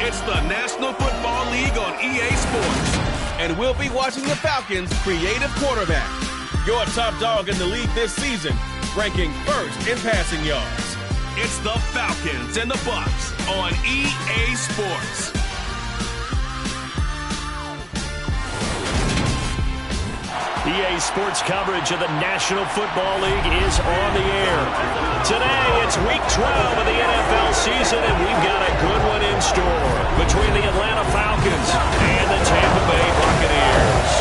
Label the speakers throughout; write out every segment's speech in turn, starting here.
Speaker 1: It's the National Football League on EA Sports. And we'll be watching the Falcons' creative quarterback. Your top dog in the league this season, ranking first in passing yards. It's the Falcons and the Bucs on EA Sports.
Speaker 2: EA Sports coverage of the National Football League is on the air. Today, it's Week 12 of the NFL season, and we've got a good one in store between the Atlanta Falcons and the Tampa Bay Buccaneers.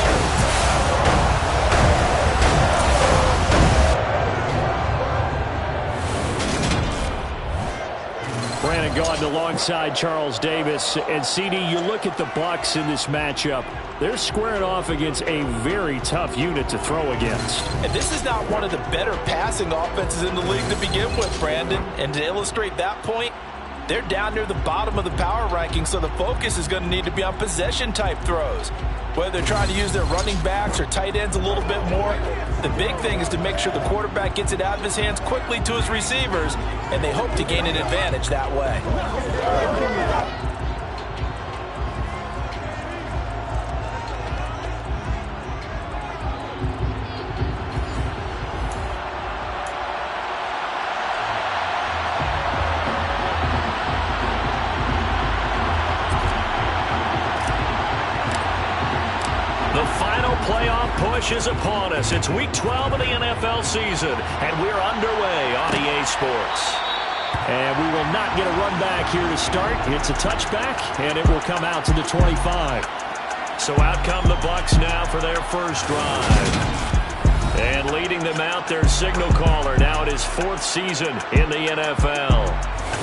Speaker 2: Brandon Gaudin alongside Charles Davis. And CD, you look at the Bucs in this matchup. They're squaring off against a very tough unit to throw against.
Speaker 3: And this is not one of the better passing offenses in the league to begin with, Brandon. And to illustrate that point, they're down near the bottom of the power ranking, so the focus is going to need to be on possession-type throws. Whether they're trying to use their running backs or tight ends a little bit more, the big thing is to make sure the quarterback gets it out of his hands quickly to his receivers, and they hope to gain an advantage that way.
Speaker 2: Playoff push is upon us. It's Week 12 of the NFL season, and we're underway on EA Sports. And we will not get a run back here to start. It's a touchback, and it will come out to the 25. So out come the Bucs now for their first drive. And leading them out, their signal caller. Now in his fourth season in the NFL.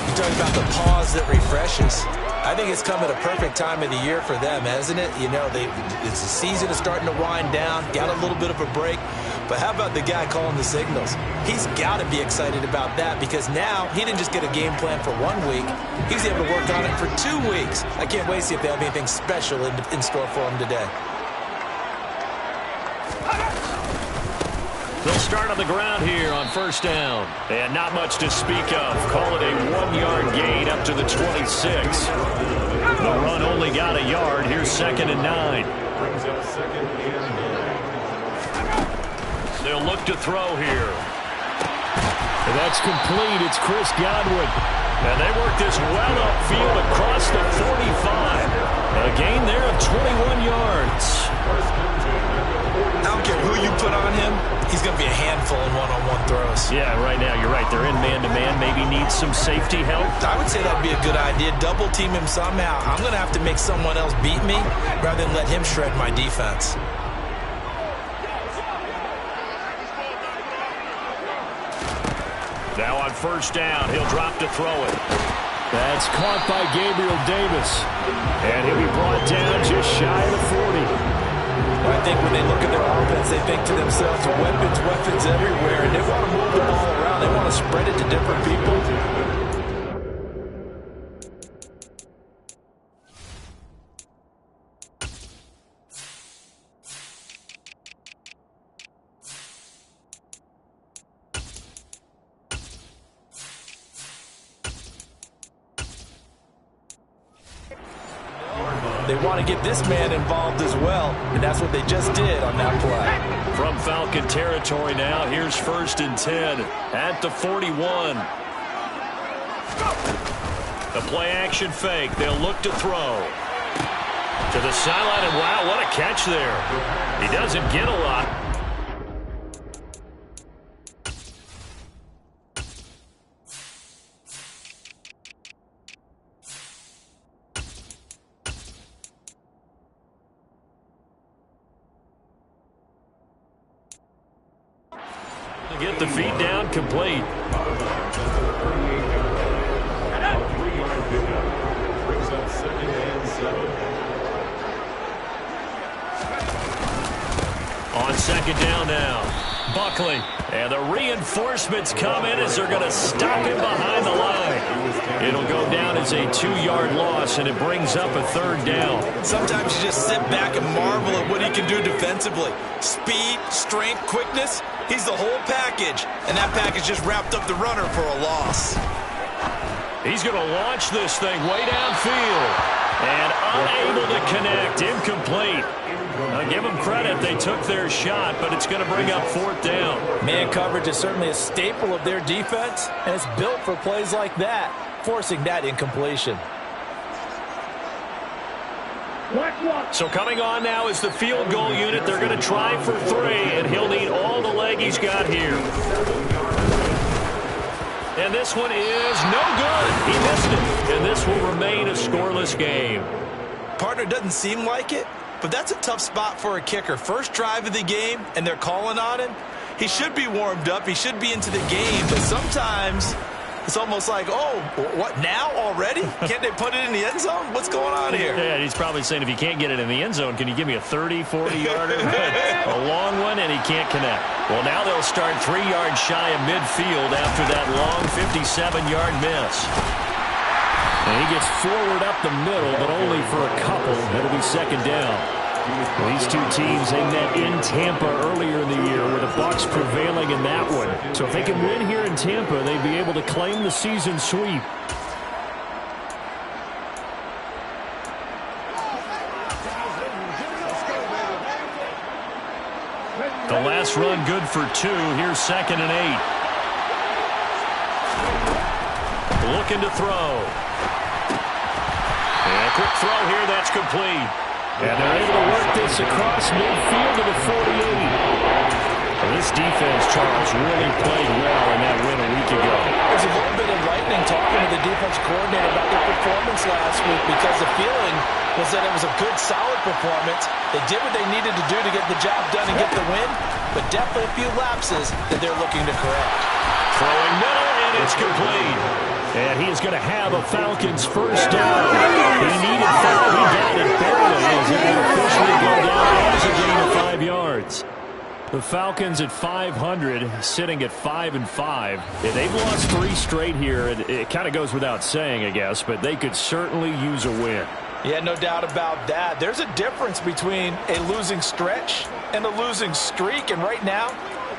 Speaker 3: You talk about the pause that refreshes. I think it's come at a perfect time of the year for them, hasn't it? You know, the season is starting to wind down, got a little bit of a break. But how about the guy calling the signals? He's got to be excited about that because now he didn't just get a game plan for 1 week. He's able to work on it for 2 weeks. I can't wait to see if they have anything special in store for him today.
Speaker 2: They'll start on the ground here on first down. And not much to speak of. Call it a 1-yard gain up to the 26. The run only got a yard. Here's 2nd and 9. They'll look to throw here. And that's complete. It's Chris Godwin. And they work this well upfield across the 45. A gain there of 21 yards.
Speaker 3: I don't care who you put on him, he's going to be a handful in one-on-one throws.
Speaker 2: Yeah, right now, you're right. They're in man-to-man. Maybe needs some safety help.
Speaker 3: I would say that would be a good idea. Double team him somehow. I'm going to have to make someone else beat me rather than let him shred my defense.
Speaker 2: Now on first down, he'll drop to throw it. That's caught by Gabriel Davis. And he'll be brought down just shy of the 40.
Speaker 3: I think when they look at their offense, they think to themselves, weapons everywhere, and they want to move the ball around. They want to spread it to different people. They want to get this man involved as well, and that's what they just did on that play.
Speaker 2: From Falcon territory now, here's 1st and 10 at the 41. The play-action fake. They'll look to throw. To the sideline, and wow, what a catch there. He doesn't get a lot. Get the feet down complete. On 2nd down now, Buckley. And the reinforcements come in as they're going to stop him behind the line. It'll go down as a 2-yard loss, and it brings up a 3rd down.
Speaker 3: Sometimes you just sit back and marvel at what he can do defensively. Speed, strength, quickness. He's the whole package, and that package just wrapped up the runner for a loss.
Speaker 2: He's going to launch this thing way downfield. And unable to connect. Incomplete. I'll give them credit. They took their shot, but it's going to bring up 4th down.
Speaker 3: Man coverage is certainly a staple of their defense, and it's built for plays like that, forcing that incompletion.
Speaker 2: So coming on now is the field goal unit. They're going to try for 3, and he'll need all the leg he's got here. And this one is no good. He missed it. And this will remain a scoreless game.
Speaker 3: Partner, doesn't seem like it, but that's a tough spot for a kicker. First drive of the game, and they're calling on him. He should be warmed up. He should be into the game. But sometimes it's almost like, oh, what, now already? Can't they put it in the end zone? What's going on here?
Speaker 2: Yeah, he's probably saying, if you can't get it in the end zone, can you give me a 30, 40-yarder? A long one, and he can't connect. Well, now they'll start 3 yards shy of midfield after that long 57-yard miss. And he gets forward up the middle, but only for a couple. It'll be 2nd down. These two teams, they met in Tampa earlier in the year, with the Bucs prevailing in that one. So if they can win here in Tampa, they'd be able to claim the season sweep. The last run good for 2. Here's 2nd and 8. Looking to throw. And a quick throw here. That's complete. And they're able to work this across midfield to the 48. Well, this defense, Charles, really played well in that win a week ago.
Speaker 3: There's a little bit of lightning talking to the defense coordinator about their performance last week, because the feeling was that it was a good, solid performance. They did what they needed to do to get the job done and get the win, but definitely a few lapses that they're looking to correct.
Speaker 2: Throwing middle, and it's complete. And he is going to have a Falcons first down. He needed 5. He got it barely as he will officially go down as a gain of 5 yards. The Falcons at 500, sitting at 5-5. Yeah, they've lost 3 straight here. It kind of goes without saying, I guess, but they could certainly use a win.
Speaker 3: Yeah, no doubt about that. There's a difference between a losing stretch and a losing streak, and right now,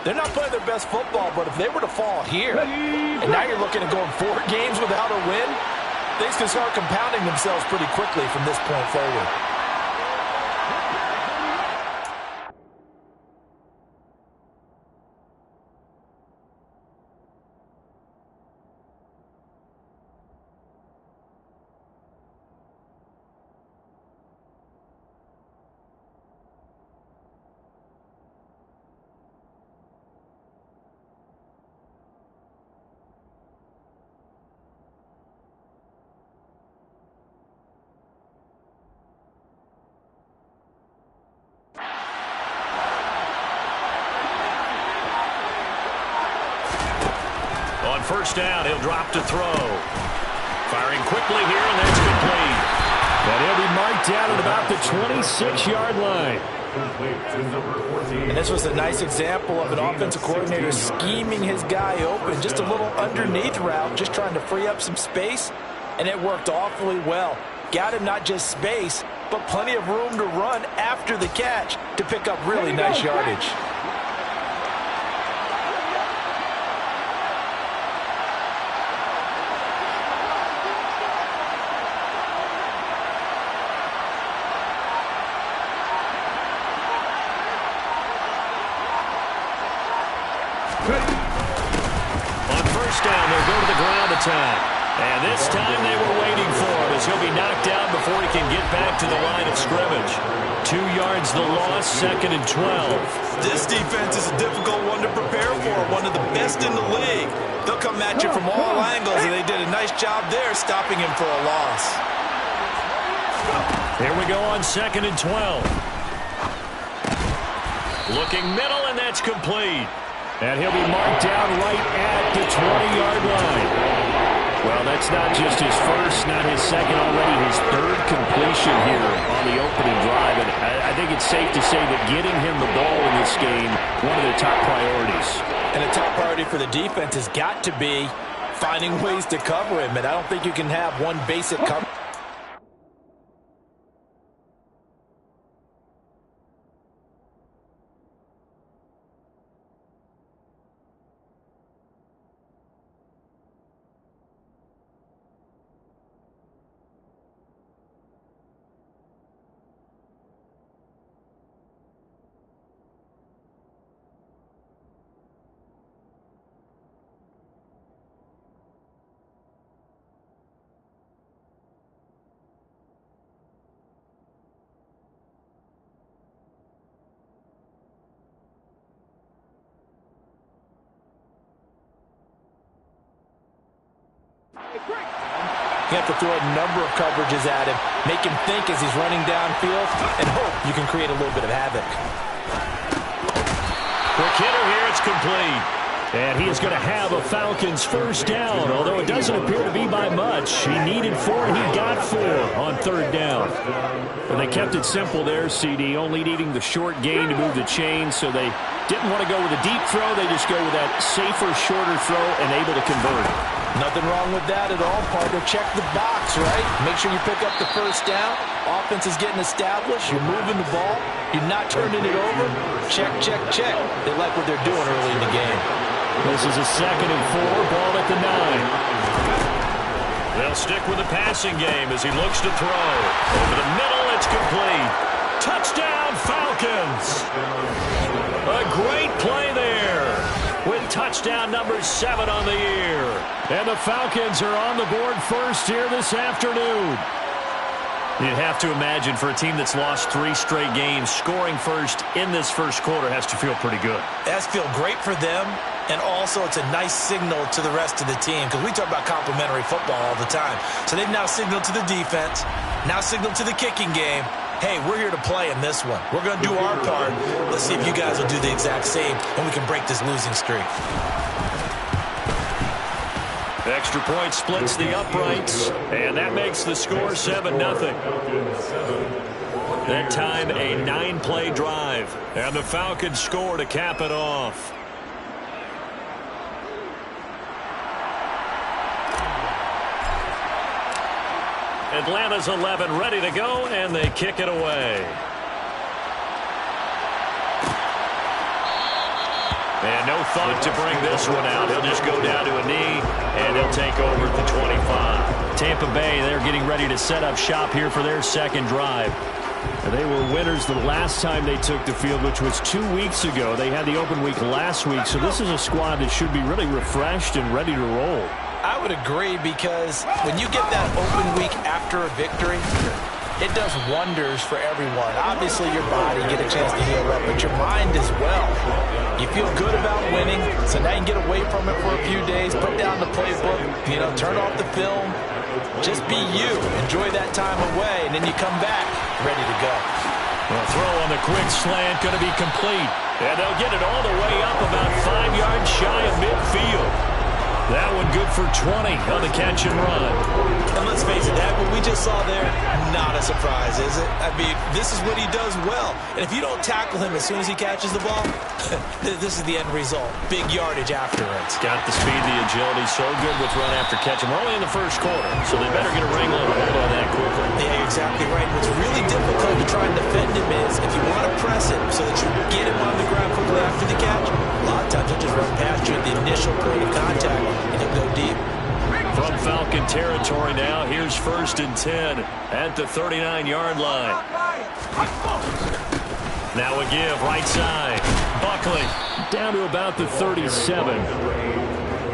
Speaker 3: they're not playing their best football, but if they were to fall here, and now you're looking at going 4 games without a win, things can start compounding themselves pretty quickly from this point forward.
Speaker 2: First down, he'll drop to throw. Firing quickly here, and that's complete. And he'll be marked down at about the 26-yard line.
Speaker 3: And this was a nice example of an offensive coordinator scheming his guy open. Just a little underneath route, just trying to free up some space, and it worked awfully well. Got him not just space, but plenty of room to run after the catch to pick up really nice yardage.
Speaker 2: And this time they were waiting for him as he'll be knocked down before he can get back to the line of scrimmage. 2 yards the loss, 2nd and 12.
Speaker 3: This defense is a difficult one to prepare for, one of the best in the league. They'll come at you from all angles, and they did a nice job there stopping him for a loss.
Speaker 2: Here we go on 2nd and 12. Looking middle, and that's complete. And he'll be marked down right at the 20-yard line. Well, that's not just his first, not his second, already his 3rd completion here on the opening drive. And I think it's safe to say that getting him the ball in this game, one of their top priorities.
Speaker 3: And a top priority for the defense has got to be finding ways to cover him. And I don't think you can have one basic cover. You have to throw a number of coverages at him, make him think as he's running downfield, and hope you can create a little bit of havoc.
Speaker 2: Quick hitter here, it's complete. And he is going to have a Falcons first down, although it doesn't appear to be by much. He needed 4, and he got 4 on third down. And they kept it simple there, CD, only needing the short gain to move the chain, so they didn't want to go with a deep throw. They just go with that safer, shorter throw and able to convert.
Speaker 3: Nothing wrong with that at all, partner. Check the box, right? Make sure you pick up the first down. Offense is getting established. You're moving the ball. You're not turning it over. Check, check, check. They like what they're doing early in the game.
Speaker 2: This is a 2nd and 4, ball at the 9. They'll stick with the passing game as he looks to throw. Over the middle, it's complete. Touchdown, Falcons! A great play there with touchdown number 7 on the year. And the Falcons are on the board first here this afternoon. You'd have to imagine for a team that's lost 3 straight games, scoring first in this first quarter has to feel pretty good.
Speaker 3: It has to feel great for them, and also it's a nice signal to the rest of the team because we talk about complimentary football all the time. So they've now signaled to the defense, now signaled to the kicking game, hey, we're here to play in this one. We're going to do our part. Let's see if you guys will do the exact same, and we can break this losing streak.
Speaker 2: Extra point splits the uprights, and that makes the score 7-0. That time, a 9-play drive, and the Falcons score to cap it off. Atlanta's 11 ready to go, and they kick it away. And no thought to bring this one out. He'll just go down to a knee, and he'll take over at the 25. Tampa Bay, they're getting ready to set up shop here for their second drive. And they were winners the last time they took the field, which was 2 weeks ago. They had the open week last week, so this is a squad that should be really refreshed and ready to roll.
Speaker 3: I would agree because when you get that open week after a victory, it does wonders for everyone. Obviously, your body, get a chance to heal up, but your mind as well. You feel good about winning, so now you can get away from it for a few days, put down the playbook, turn off the film, just be you. Enjoy that time away, and then you come back ready to go.
Speaker 2: Well, throw on the quick slant, going to be complete. And they'll get it all the way up about 5 yards shy of midfield. That one good for 20 on the catch and run.
Speaker 3: And let's face it, that what we just saw there, not a surprise, is it? I mean, this is what he does well. And if you don't tackle him as soon as he catches the ball, this is the end result. Big yardage afterwards.
Speaker 2: Got the speed, the agility, so good with run after catch. And we're only in the first quarter, so they better get a wrangle and hold on that quickly.
Speaker 3: Yeah, you're exactly right. What's really difficult to try and defend him is if you want to press him so that you get him on the ground quickly after the catch, a lot of times he'll just run past you at the initial point of contact and he'll go deep.
Speaker 2: From Falcon territory now, here's 1st and 10 at the 39-yard line. Now a give, right side. Buckley down to about the 37.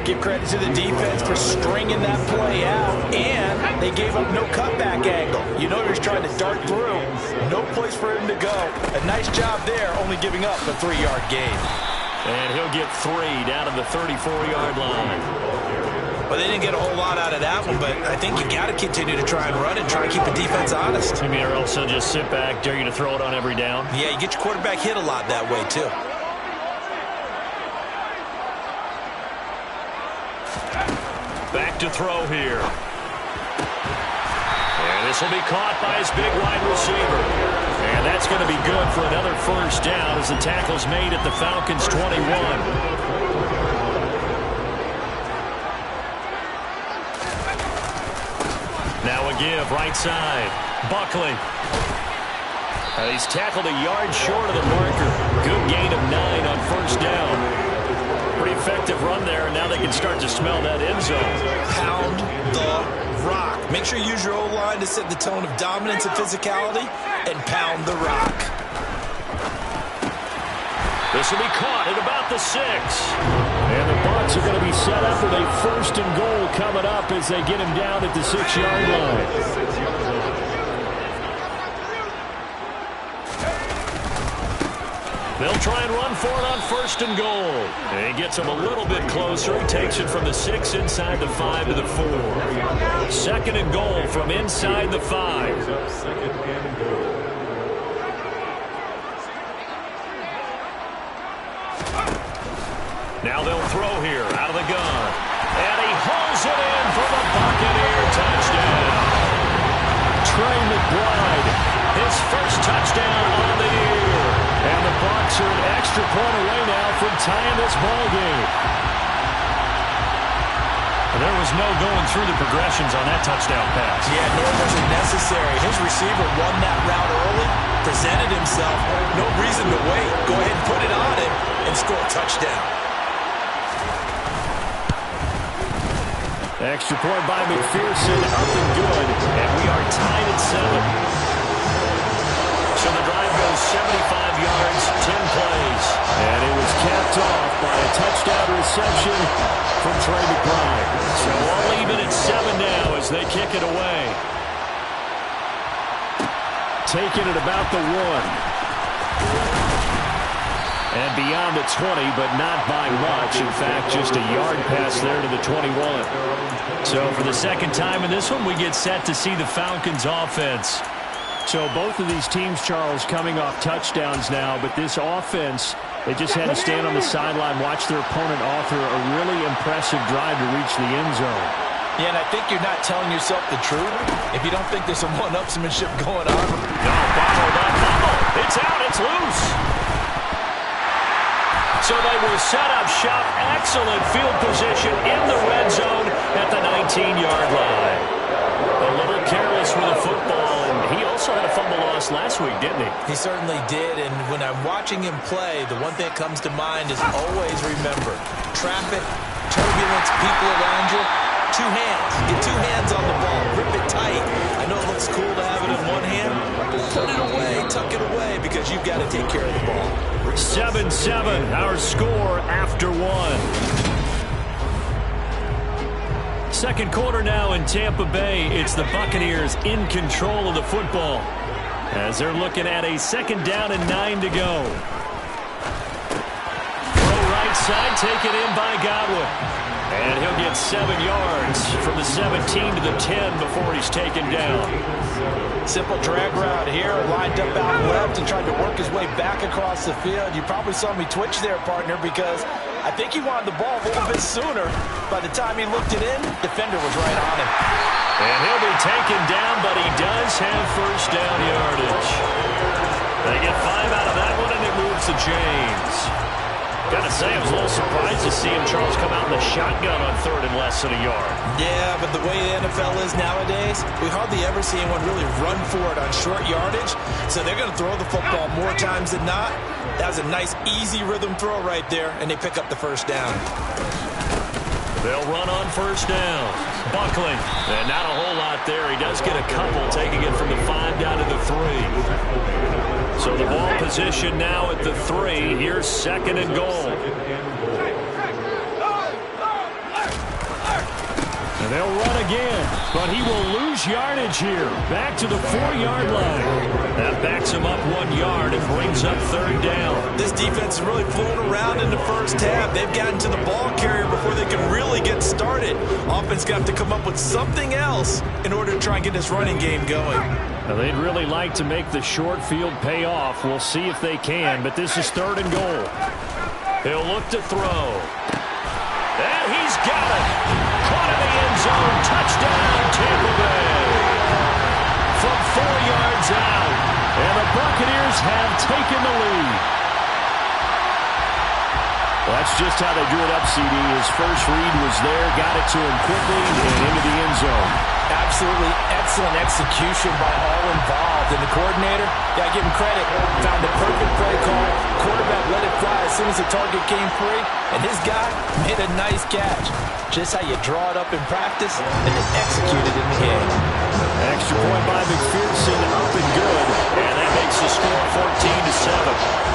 Speaker 3: Give credit to the defense for stringing that play out, and they gave up no cutback angle. You know he was trying to dart through. No place for him to go. A nice job there, only giving up a 3-yard gain.
Speaker 2: And he'll get 3 down to the 34-yard line.
Speaker 3: Well, they didn't get a whole lot out of that one, but I think you got to continue to try and run and try and keep the defense honest.
Speaker 2: You mean, or else they'll just sit back, dare you to throw it on every down?
Speaker 3: Yeah, you get your quarterback hit a lot that way, too.
Speaker 2: Back to throw here. And this will be caught by his big wide receiver. And that's going to be good for another first down as the tackle's made at the Falcons' 21. Now a give, right side. Buckley. He's tackled a yard short of the marker. Good gain of 9 on first down. Pretty effective run there, and now they can start to smell that end zone.
Speaker 3: Pound the rock. Make sure you use your O-line to set the tone of dominance and physicality, and pound the rock.
Speaker 2: This will be caught at about the 6. And the Bucs are going to be set up with a 1st and goal coming up as they get him down at the 6-yard line. They'll try and run for it on 1st and goal. And he gets him a little bit closer. He takes it from the 6 inside the 5 to the 4. 2nd and goal from inside the 5. Now they'll throw here out of the gun. And he hauls it in for the Buccaneer touchdown. Trey McBride, his first touchdown on the year. And the Bucs are an extra point away now from tying this ball game. There was no going through the progressions on that touchdown pass.
Speaker 3: Yeah, nor was it necessary. His receiver won that route early, presented himself. No reason to wait. Go ahead and put it on him and score a touchdown.
Speaker 2: Extra point by McPherson, up and good. And we are tied at 7. So the drive goes 75 yards, 10 plays. And it was capped off by a touchdown reception from Trey McBride. So all even at 7 now as they kick it away. Taking it about the 1. And beyond the 20, but not by much. In fact, just a yard pass there to the 21. So for the second time in this one, we get set to see the Falcons offense. So both of these teams, Charles, coming off touchdowns now, but this offense, they just had to stand on the sideline, watch their opponent author a really impressive drive to reach the end zone.
Speaker 3: Yeah, and I think you're not telling yourself the truth if you don't think there's some one-upsmanship going on.
Speaker 2: No, bottled up. Oh, it's out. It's loose. So they will set up shop. Excellent field position in the red zone at the 19-yard line. A little careless with the football, and he also had a fumble loss last week, didn't he?
Speaker 3: He certainly did, and when I'm watching him play, the one thing that comes to mind is always remember, traffic, turbulence, people around you, 2 hands. Get 2 hands on the ball. Grip it tight. I know it looks cool to have it in one hand. Put it away, tuck it away, because you've got to take care of the ball.
Speaker 2: 7-7, our score after 1. Second quarter now in Tampa Bay. It's the Buccaneers in control of the football as they're looking at a 2nd down and 9 to go. Throw right side, taken in by Godwin. And he'll get 7 yards from the 17 to the 10 before he's taken down.
Speaker 3: Simple drag route here, lined up out left and tried to work his way back across the field. You probably saw me twitch there, partner, because I think he wanted the ball a little bit sooner. By the time he looked it in, the defender was right on him.
Speaker 2: And he'll be taken down, but he does have first down yardage. They get 5 out of that one, and it moves the chains. Gotta say, I was a little surprised to see him, Charles, come out in the shotgun on 3rd and less than a yard.
Speaker 3: Yeah, but the way the NFL is nowadays, we hardly ever see anyone really run for it on short yardage. So they're going to throw the football more times than not. That was a nice, easy rhythm throw right there, and they pick up the first down.
Speaker 2: They'll run on first down. Buckling. And not a whole lot there. He does get a couple, taking it from the 5 down to the 3. So the ball position now at the 3. Here's 2nd and goal. And they'll run again, but he will lose yardage here. Back to the 4-yard line. That backs him up 1 yard and brings up 3rd down.
Speaker 3: This defense is really flown around in the first half. They've gotten to the ball carrier before they can really get started. Offense got to come up with something else in order to try and get this running game going.
Speaker 2: Now, they'd really like to make the short field pay off. We'll see if they can, but this is 3rd and goal. He'll look to throw. And he's got it. Caught in the end zone. Touchdown, Tampa Bay. From 4 yards out. And the Buccaneers have taken the lead. Well, that's just how they drew it up, CD. His first read was there, got it to him quickly, and into the end zone.
Speaker 3: Absolutely excellent execution by all involved. And the coordinator, yeah, give him credit, found the perfect play call. Quarterback let it fly as soon as the target came free. And his guy made a nice catch. Just how you draw it up in practice and then execute it in the game.
Speaker 2: Extra point by McPherson, up and good. And that makes the score 14-7.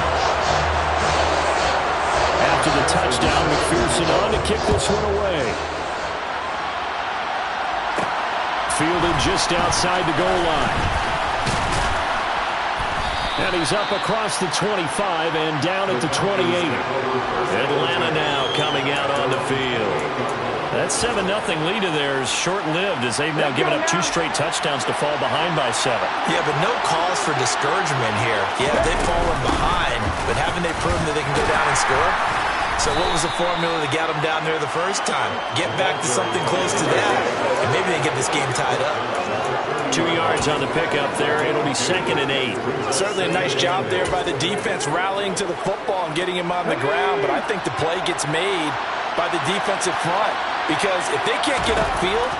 Speaker 2: After the touchdown, McPherson on to kick this one away. Fielded just outside the goal line. And he's up across the 25 and down at the 28. Atlanta now coming out on the field. That 7-0 lead of theirs short-lived as they've now given up 2 straight touchdowns to fall behind by 7.
Speaker 3: Yeah, but no cause for discouragement here. Yeah, they've fallen behind, but haven't they proven that they can go down and score? So what was the formula that got them down there the first time? Get back to something close to that, and maybe they get this game tied up.
Speaker 2: 2 yards on the pickup there. It'll be 2nd and 8.
Speaker 4: Certainly a nice job there by the defense rallying to the football and getting him on the ground, but I think the play gets made by the defensive front because if they can't get upfield,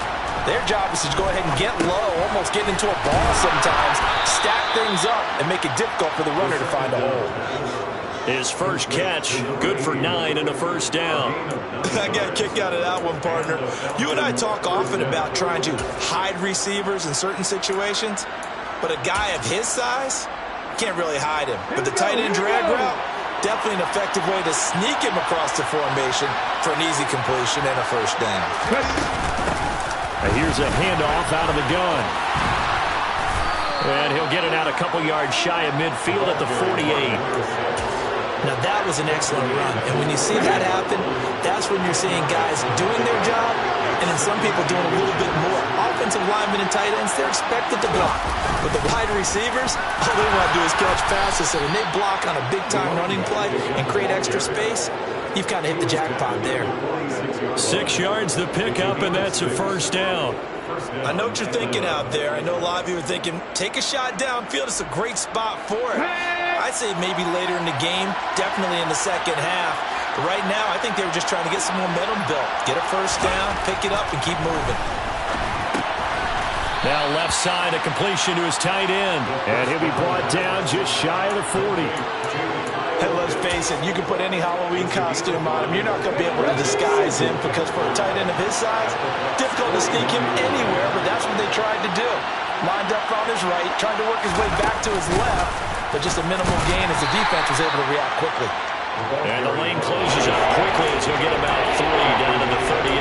Speaker 4: their job is to go ahead and get low, almost get into a ball sometimes, stack things up, and make it difficult for the runner to find a hole.
Speaker 2: His first catch, good for 9 and a first down.
Speaker 3: I got a kick out of that one, partner. You and I talk often about trying to hide receivers in certain situations, but a guy of his size can't really hide him. But the tight end drag route, definitely an effective way to sneak him across the formation for an easy completion and a first down.
Speaker 2: Here's a handoff out of the gun. And he'll get it out a couple yards shy of midfield at the 48.
Speaker 3: Now, that was an excellent run. And when you see that happen, that's when you're seeing guys doing their job and then some people doing a little bit more. Offensive linemen and tight ends, they're expected to block. But the wide receivers, all they want to do is catch passes. So when they block on a big-time running play and create extra space, you've kind of hit the jackpot there.
Speaker 2: 6 yards the pickup, and that's a first down.
Speaker 3: I know what you're thinking out there. I know a lot of you are thinking, take a shot downfield. It's a great spot for it. I'd say maybe later in the game, definitely in the second half. But right now, I think they were just trying to get some momentum built. Get a first down, pick it up, and keep moving.
Speaker 2: Now left side, a completion to his tight end. And he'll be brought down just shy of the 40.
Speaker 4: Hey, let's face it, you can put any Halloween costume on him. You're not going to be able to disguise him because for a tight end of his size, difficult to sneak him anywhere, but that's what they tried to do. Lined up on his right, trying to work his way back to his left, but just a minimal gain as the defense was able to react quickly.
Speaker 2: And the lane closes up quickly as he'll get about 3 down to the 38.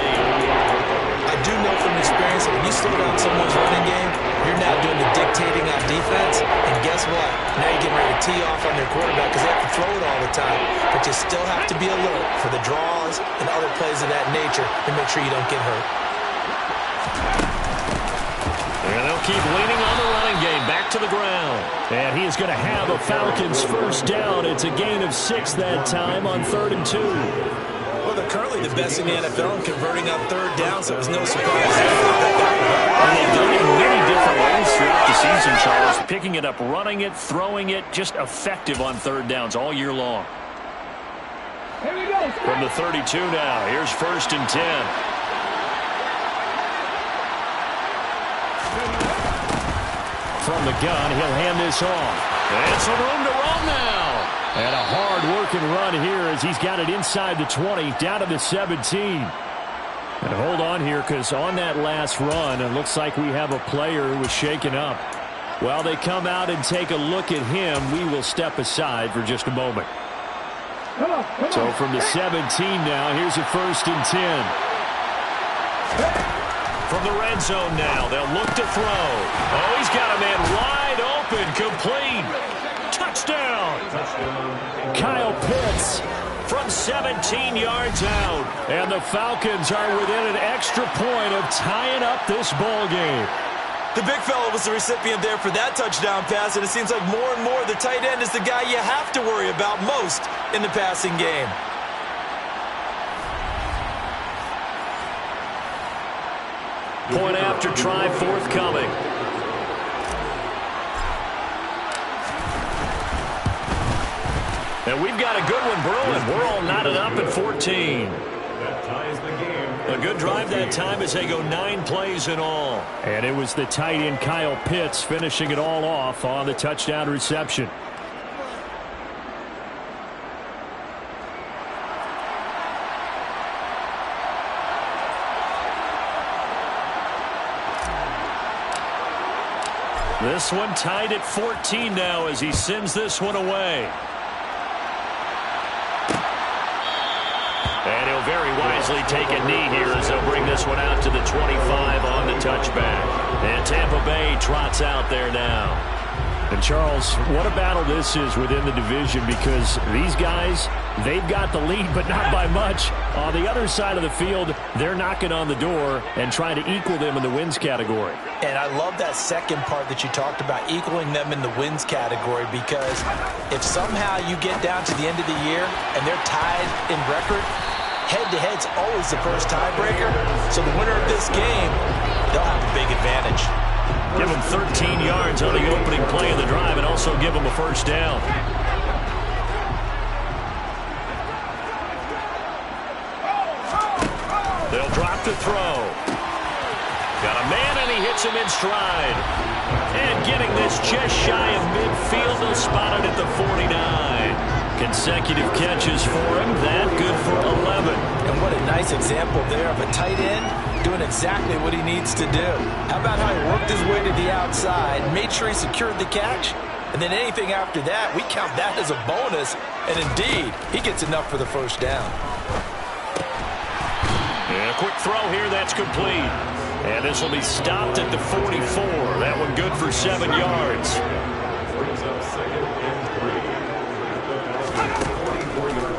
Speaker 3: I do know from experience that when you slow down someone's running game, you're now doing the dictating on defense, and guess what? Now you're getting ready to tee off on their quarterback because they have to throw it all the time. But you still have to be alert for the draws and other plays of that nature to make sure you don't get hurt.
Speaker 2: And they'll keep leaning on the running game back to the ground. And he is going to have a Falcons first down. It's a gain of 6 that time on 3rd and 2.
Speaker 3: Well, they're currently the best in the NFL in converting on 3rd down, so it was no surprise.
Speaker 2: And they've done it in many different ways throughout the season, Charles. Picking it up, running it, throwing it, just effective on 3rd downs all year long. From the 32 now, here's 1st and 10. From the gun, he'll hand this off. And some room to run now. And a hard-working run here as he's got it inside the 20, down to the 17. And hold on here, because on that last run, it looks like we have a player who was shaken up. While they come out and take a look at him, we will step aside for just a moment. So from the 17 now, here's a 1st and 10. From the red zone now, they'll look to throw. Oh, he's got a man wide open, complete. Touchdown. Kyle Pitts from 17 yards out. And the Falcons are within an extra point of tying up this ball game.
Speaker 3: The big fella was the recipient there for that touchdown pass, and it seems like more and more the tight end is the guy you have to worry about most in the passing game.
Speaker 2: Point after try forthcoming. And we've got a good one brewing. We're all knotted up at 14.
Speaker 5: That ties the game.
Speaker 2: A good drive that time as they go 9 plays in all. And it was the tight end Kyle Pitts finishing it all off on the touchdown reception. This one tied at 14 now as he sends this one away. And he'll very wisely take a knee here as they'll bring this one out to the 25 on the touchback. And Tampa Bay trots out there now. And, Charles, what a battle this is within the division, because these guys, they've got the lead, but not by much. On the other side of the field, they're knocking on the door and trying to equal them in the wins category.
Speaker 3: And I love that second part that you talked about, equaling them in the wins category, because if somehow you get down to the end of the year and they're tied in record, head-to-head's always the first tiebreaker. So the winner of this game, they'll have a big advantage.
Speaker 2: Give them 13 yards on the opening play of the drive and also give them a first down. They'll drop to throw. Got a man, and he hits him in stride. And getting this just shy of midfield, they'll spot it at the 49. Consecutive catches for him. That good for 11.
Speaker 3: And what a nice example there of a tight end doing exactly what he needs to do. How about how he worked his way to the outside, made sure he secured the catch, and then anything after that, we count that as a bonus. And indeed, he gets enough for the first down.
Speaker 2: And a quick throw here, that's complete. And this will be stopped at the 44. That one good for 7 yards.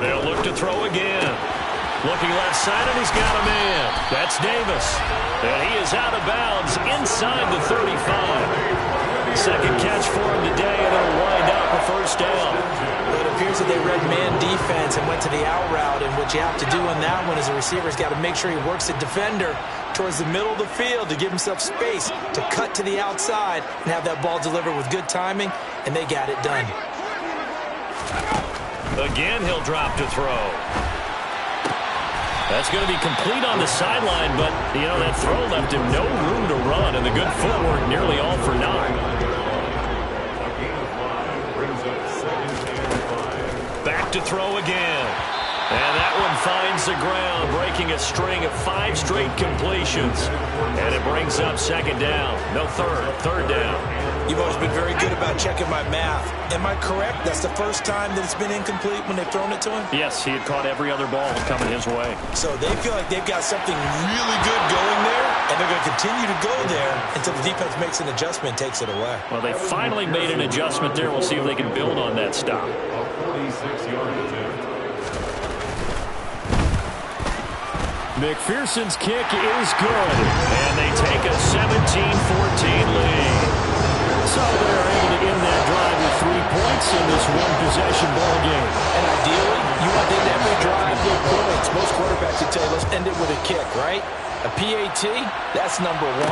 Speaker 2: They'll look to throw again. Looking left side, and he's got a man. That's Davis. And he is out of bounds inside the 35. Second catch for him today, and it'll wind up a first down.
Speaker 3: It appears that they read man defense and went to the out route, and what you have to do on that one as a receiver is got to make sure he works the defender towards the middle of the field to give himself space to cut to the outside and have that ball delivered with good timing, and they got it done.
Speaker 2: Again, he'll drop to throw. That's going to be complete on the sideline, but, you know, that throw left him no room to run, and the good footwork nearly all for naught. Back to throw again. And that one finds the ground, breaking a string of 5 straight completions. And it brings up second down. No, third down.
Speaker 3: You've always been very good about checking my math. Am I correct? That's the first time that it's been incomplete when they've thrown it to him?
Speaker 2: Yes, he had caught every other ball coming his way.
Speaker 3: So they feel like they've got something really good going there, and they're going to continue to go there until the defense makes an adjustment and takes it away.
Speaker 2: Well, they finally made an adjustment there. We'll see if they can build on that stop.
Speaker 5: A 46-yard attempt.
Speaker 2: McPherson's kick is good, and they take a 17-14 lead. So they're able to end that drive with 3 points in this one-possession ball game.
Speaker 3: And ideally, you want them to every drive with points. Most quarterbacks would tell you, let's end it with a kick, right? A PAT, that's number 1.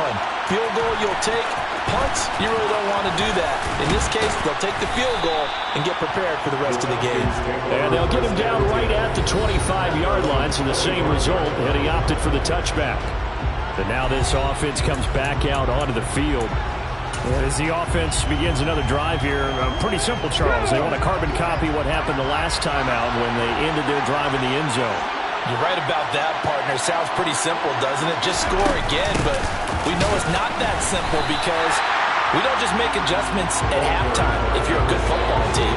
Speaker 3: Field goal, you'll take. Punts, you really don't want to do that. In this case, they'll take the field goal and get prepared for the rest of the game.
Speaker 2: And they'll get him down right at the 25-yard line, so the same result, and he opted for the touchback. But now this offense comes back out onto the field. And as the offense begins another drive here, pretty simple, Charles. They want to carbon copy what happened the last time out when they ended their drive in the end zone.
Speaker 3: You're right about that, partner. Sounds pretty simple, doesn't it? Just score again, but we know it's not that simple because we don't just make adjustments at halftime if you're a good football team.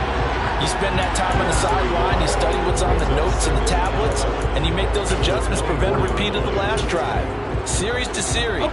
Speaker 3: You spend that time on the sideline, you study what's on the notes and the tablets, and you make those adjustments, prevent a repeat of the last drive. Series to series.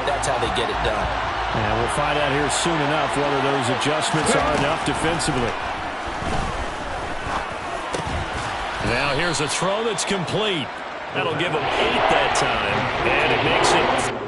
Speaker 3: That's how they get it done.
Speaker 2: And we'll find out here soon enough whether those adjustments are enough defensively. Now here's a throw that's complete. That'll give them 8 that time, and it makes it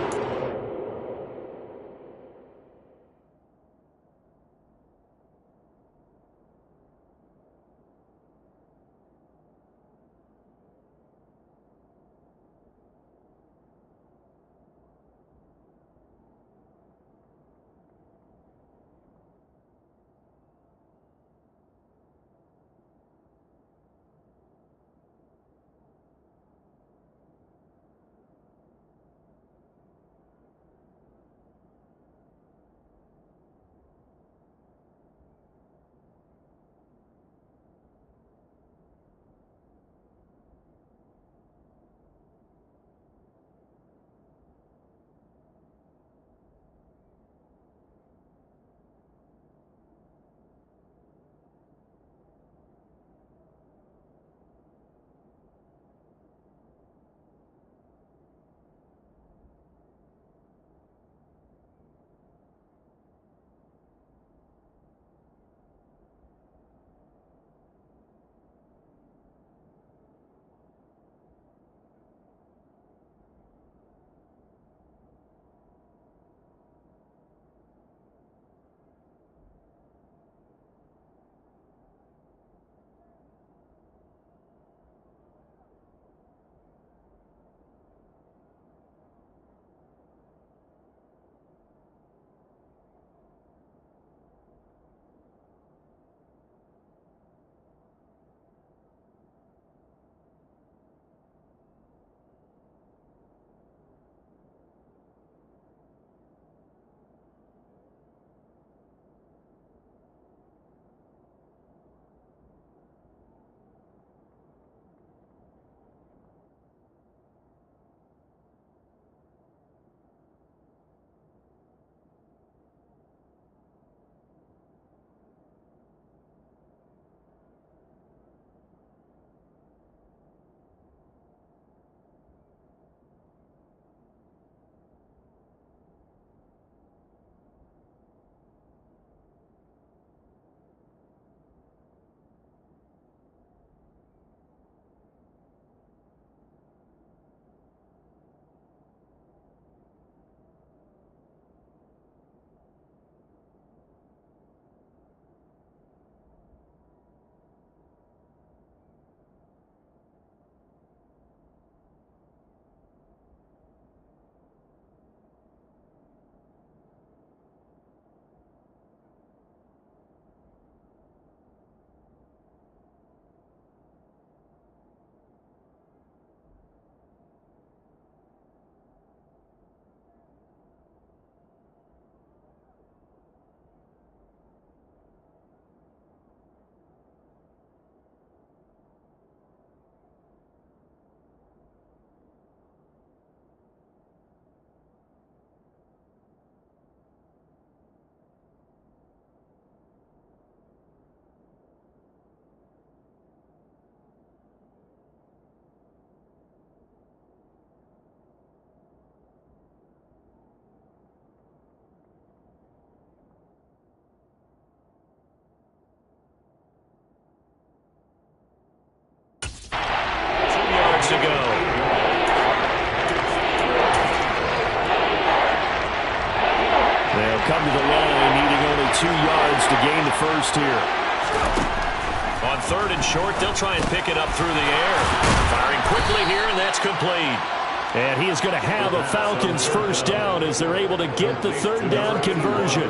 Speaker 2: to gain the first here. On 3rd and short, they'll try and pick it up through the air. Firing quickly here, and that's complete. And he is going to have a Falcons first down as they're able to get the 3rd down conversion.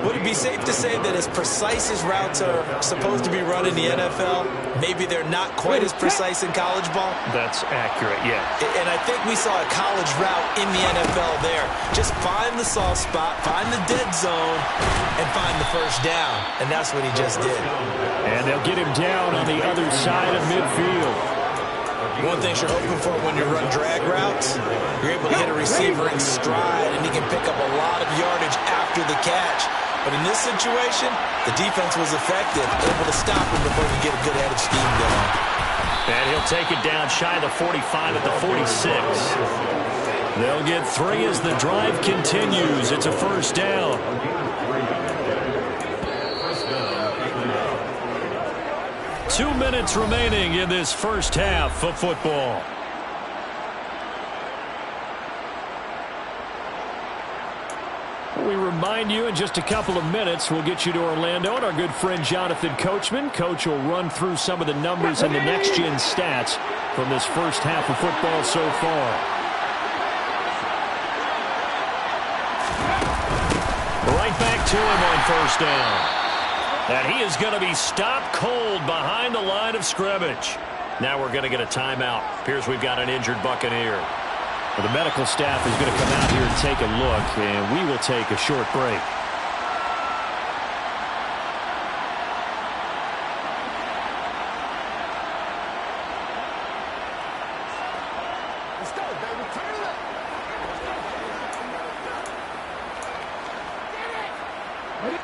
Speaker 3: Would it be safe to say that as precise as routes are supposed to be run in the NFL, maybe they're not quite as precise in college ball?
Speaker 2: That's accurate, yeah.
Speaker 3: And I think we saw a college route in the NFL there. Just find the soft spot, find the dead zone, and find the first down. And that's what he just did.
Speaker 2: And they'll get him down on the other side of midfield.
Speaker 3: One thing you're hoping for when you run drag routes, you're able to hit a receiver in stride, and he can pick up a lot of yardage after the catch. But in this situation, the defense was effective, able to stop him before he get a good head of steam going.
Speaker 2: And he'll take it down shy of the 45 at the 46. They'll get 3 as the drive continues. It's a first down. Two minutes remaining in this first half of football. We remind you in just a couple of minutes we'll get you to Orlando and our good friend Jonathan Coachman. Coach will run through some of the numbers and the next-gen stats from this first half of football so far. Right back to him on first down. And he is going to be stopped cold behind the line of scrimmage. Now we're going to get a timeout. Appears we've got an injured Buccaneer. Well, the medical staff is going to come out here and take a look, and we will take a short break.
Speaker 6: Let's go, baby. Turn it up. Get it.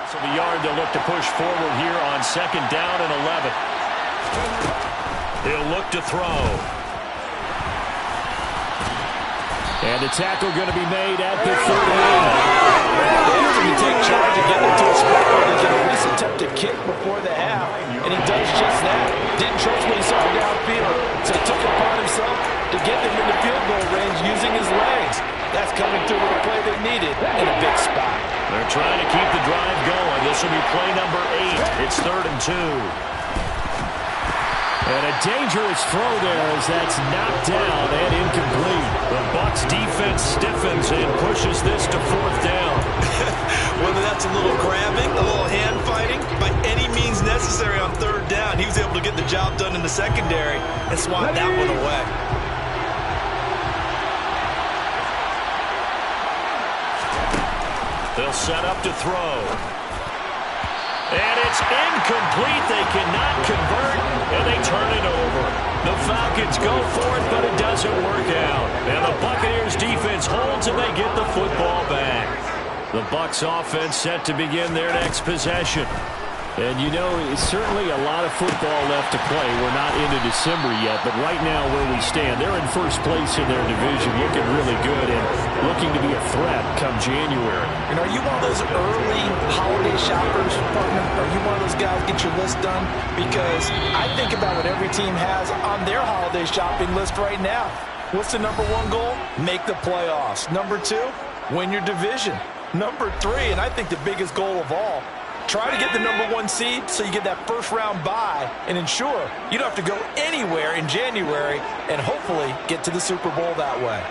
Speaker 2: So the yard they'll look to push forward here on 2nd down and 11. They'll look to throw. And the tackle going to be made at the 38.
Speaker 4: After you take charge and get into a spot where they can at least attempt to kick before the half, and he does just that. Didn't trust what he saw downfield, so he took it upon himself to get them in the field goal range using his legs. That's coming through with a play they needed in a big spot.
Speaker 2: They're trying to keep the drive going. This will be play number 8. It's 3rd and 2. And a dangerous throw there as that's knocked down and incomplete. The Bucs defense stiffens and pushes this to 4th down.
Speaker 3: Whether that's a little grabbing, a little hand fighting, by any means necessary on 3rd down, he was able to get the job done in the secondary and swat that one away.
Speaker 2: They'll set up to throw. And it's incomplete. They cannot convert, and they turn it over. The Falcons go for it, but it doesn't work out. And the Buccaneers defense holds, and they get the football back. The Bucs offense set to begin their next possession. And, you know, it's certainly a lot of football left to play. We're not into December yet, but right now where we stand, they're in first place in their division, looking really good and looking to be a threat come January.
Speaker 4: And are you one of those early holiday shoppers, partner? Are you one of those guys get your list done? Because I think about what every team has on their holiday shopping list right now. What's the number 1 goal? Make the playoffs. Number 2, win your division. Number 3, and I think the biggest goal of all, try to get the number 1 seed so you get that first-round bye and ensure you don't have to go anywhere in January and hopefully get to the Super Bowl that way.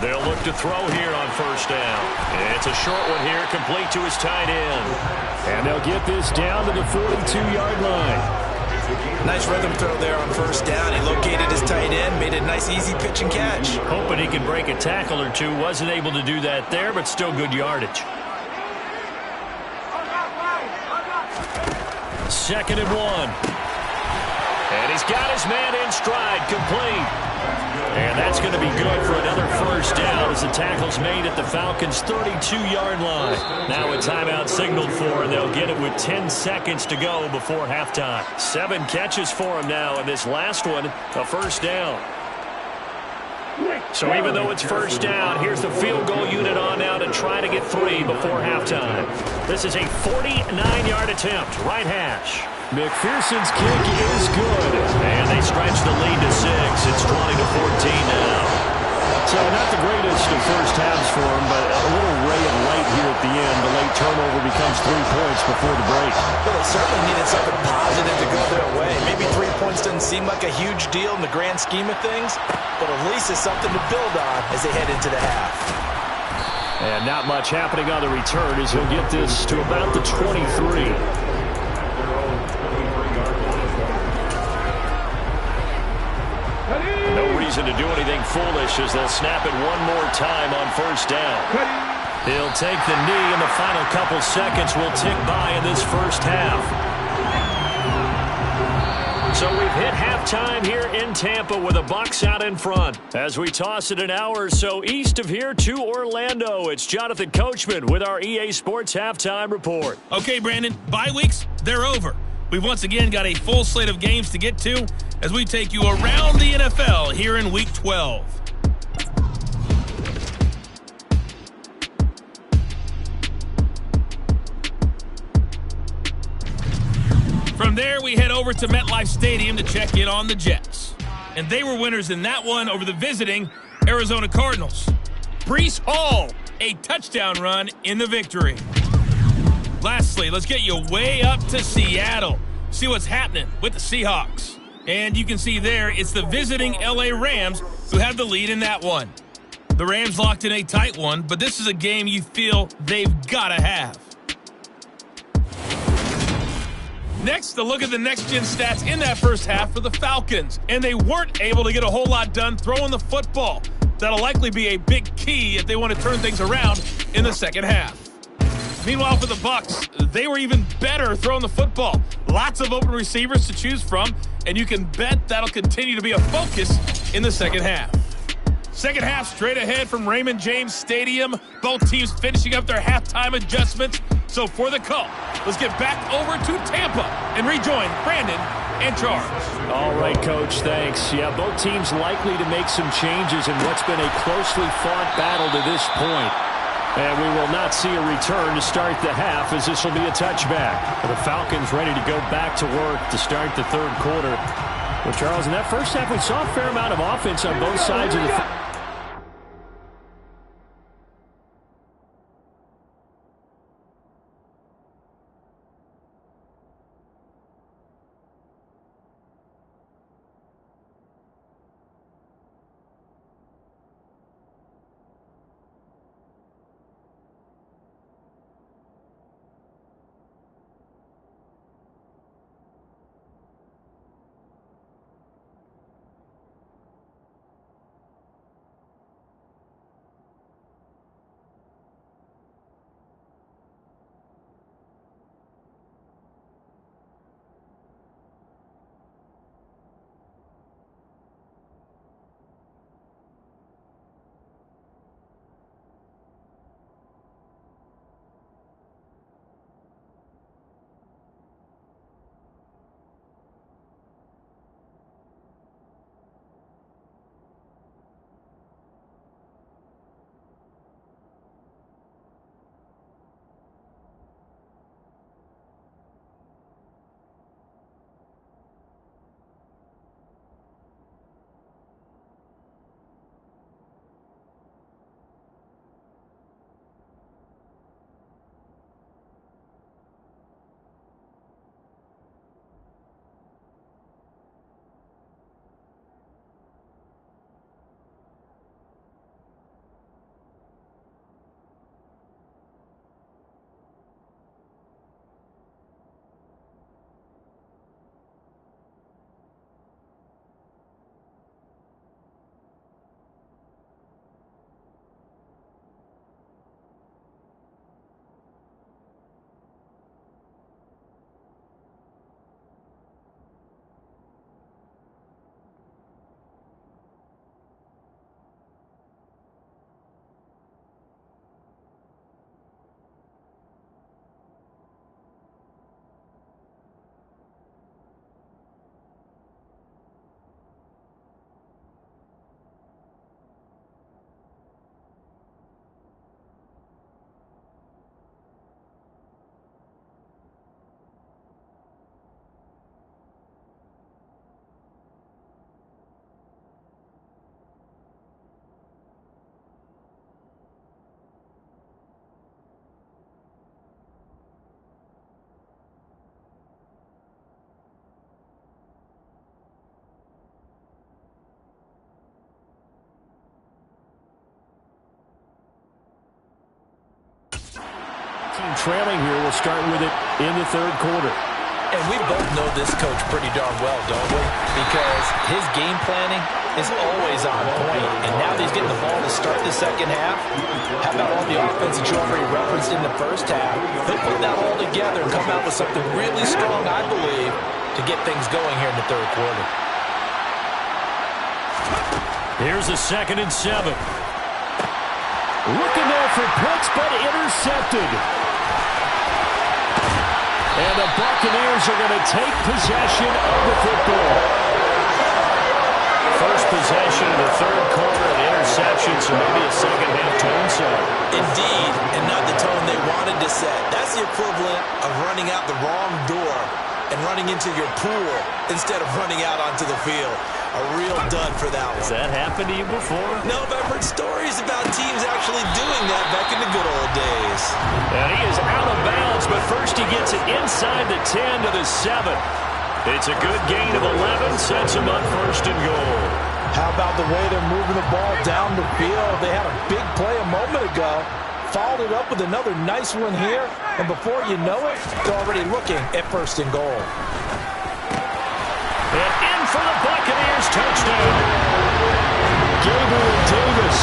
Speaker 2: They'll look to throw here on first down. It's a short one here, complete to his tight end. And they'll get this down to the 42-yard line.
Speaker 3: Nice rhythm throw there on first down. He located his tight end, made a nice easy pitch and catch.
Speaker 2: Hoping he could break a tackle or two. Wasn't able to do that there, but still good yardage. 2nd and 1. And he's got his man in stride, complete. And that's going to be good for another first down as the tackle's made at the Falcons' 32-yard line. Now a timeout signaled for, and they'll get it with 10 seconds to go before halftime. 7 catches for him now, and this last one, a first down. So even though it's first down, here's the field goal unit on now to try to get 3 before halftime. This is a 49-yard attempt, right hash. McPherson's kick is good. And they stretch the lead to 6. It's 20-14 now. So not the greatest of first halves for him, but a little ray of light here at the end. The late turnover becomes 3 points before the break.
Speaker 3: Well, they certainly needed something positive to go their way. Maybe 3 points doesn't seem like a huge deal in the grand scheme of things, but at least it's something to build on as they head into the half.
Speaker 2: And not much happening on the return as he'll get this to about the 23. No reason to do anything foolish as they'll snap it one more time on first down. He'll take the knee, and the final couple seconds will tick by in this first half. So we've hit halftime here in Tampa with the Bucs out in front. As we toss it an hour or so east of here to Orlando, it's Jonathan Coachman with our EA Sports Halftime Report.
Speaker 1: Okay, Brandon, bye weeks, they're over. We've once again got a full slate of games to get to as we take you around the NFL here in Week 12. From there, we head over to MetLife Stadium to check in on the Jets. And they were winners in that one over the visiting Arizona Cardinals. Breece Hall, a touchdown run in the victory. Lastly, let's get you way up to Seattle. See what's happening with the Seahawks. And you can see there, it's the visiting LA Rams who have the lead in that one. The Rams locked in a tight one, but this is a game you feel they've got to have. Next, a look at the next-gen stats in that first half for the Falcons. And they weren't able to get a whole lot done throwing the football. That'll likely be a big key if they want to turn things around in the second half. Meanwhile, for the Bucs, they were even better throwing the football. Lots of open receivers to choose from, and you can bet that'll continue to be a focus in the second half. Second half straight ahead from Raymond James Stadium. Both teams finishing up their halftime adjustments. So for the call, let's get back over to Tampa and rejoin Brandon and Charles.
Speaker 2: All right, Coach, thanks. Yeah, both teams likely to make some changes in what's been a closely fought battle to this point. And we will not see a return to start the half as this will be a touchback. The Falcons ready to go back to work to start the third quarter. Well, Charles, in that first half, we saw a fair amount of offense on both sides of the them trailing here. We'll start with it in the third quarter.
Speaker 4: And we both know this coach pretty darn well, don't we? Because his game planning is always on point. And now that he's getting the ball to start the second half, how about all the offense that you already referenced in the first half? He'll put that all together and come out with something really strong, I believe, to get things going here in the third quarter.
Speaker 2: Here's a 2nd and 7. Looking there for Pitts, but intercepted. And the Buccaneers are going to take possession of the football. First possession of the third quarter, an interception, so maybe a second-half tone setter.
Speaker 3: Indeed, and not the tone they wanted to set. That's the equivalent of running out the wrong door and running into your pool instead of running out onto the field. A real dud for that one.
Speaker 2: Has that happened to you before?
Speaker 3: No, but I've heard stories about teams actually doing that back in the good old days.
Speaker 2: And he is out of bounds, but first he gets it inside the 10 to the 7. It's a good gain of 11, sets him up 1st and goal.
Speaker 4: How about the way they're moving the ball down the field? They had a big play a moment ago. Followed it up with another nice one here. And before you know it, they're already looking at 1st and goal.
Speaker 2: And in for the Buccaneers, touchdown. Gabriel Davis,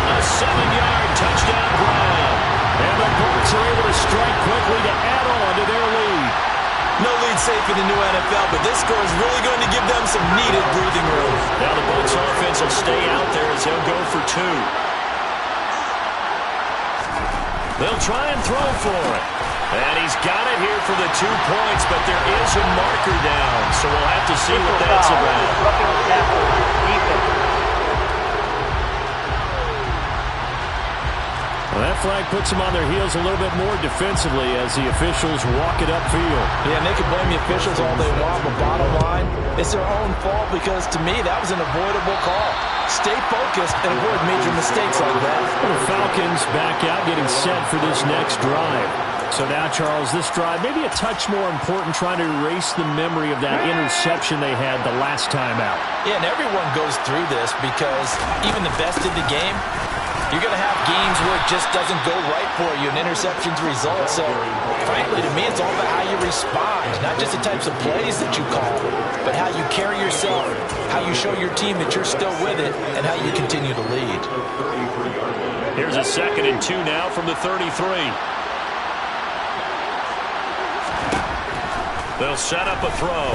Speaker 2: a 7-yard touchdown grab. And the Bucs are able to strike quickly to add on to their lead.
Speaker 3: No lead safe in the new NFL, but this score is really going to give them some needed breathing room.
Speaker 2: Now the Bucs offense will stay out there as they'll go for 2. They'll try and throw for it. And he's got it here for the 2 points, but there is a marker down, so we'll have to see what that's about. Well, that flag puts them on their heels a little bit more defensively as the officials walk it upfield.
Speaker 4: Yeah, and they can blame the officials all they want, but bottom line, it's their own fault because, to me, that was an avoidable call. Stay focused and avoid major mistakes like that.
Speaker 2: The Falcons back out getting set for this next drive. So now, Charles, this drive maybe a touch more important, trying to erase the memory of that interception they had the last time out.
Speaker 4: Yeah, and everyone goes through this because even the best in the game, you're going to have games where it just doesn't go right for you and interceptions result. So, frankly, to me, it's all about how you respond, not just the types of plays that you call, but how you carry yourself, how you show your team that you're still with it, and how you continue to lead.
Speaker 2: Here's a 2nd and 2 now from the 33. They'll set up a throw.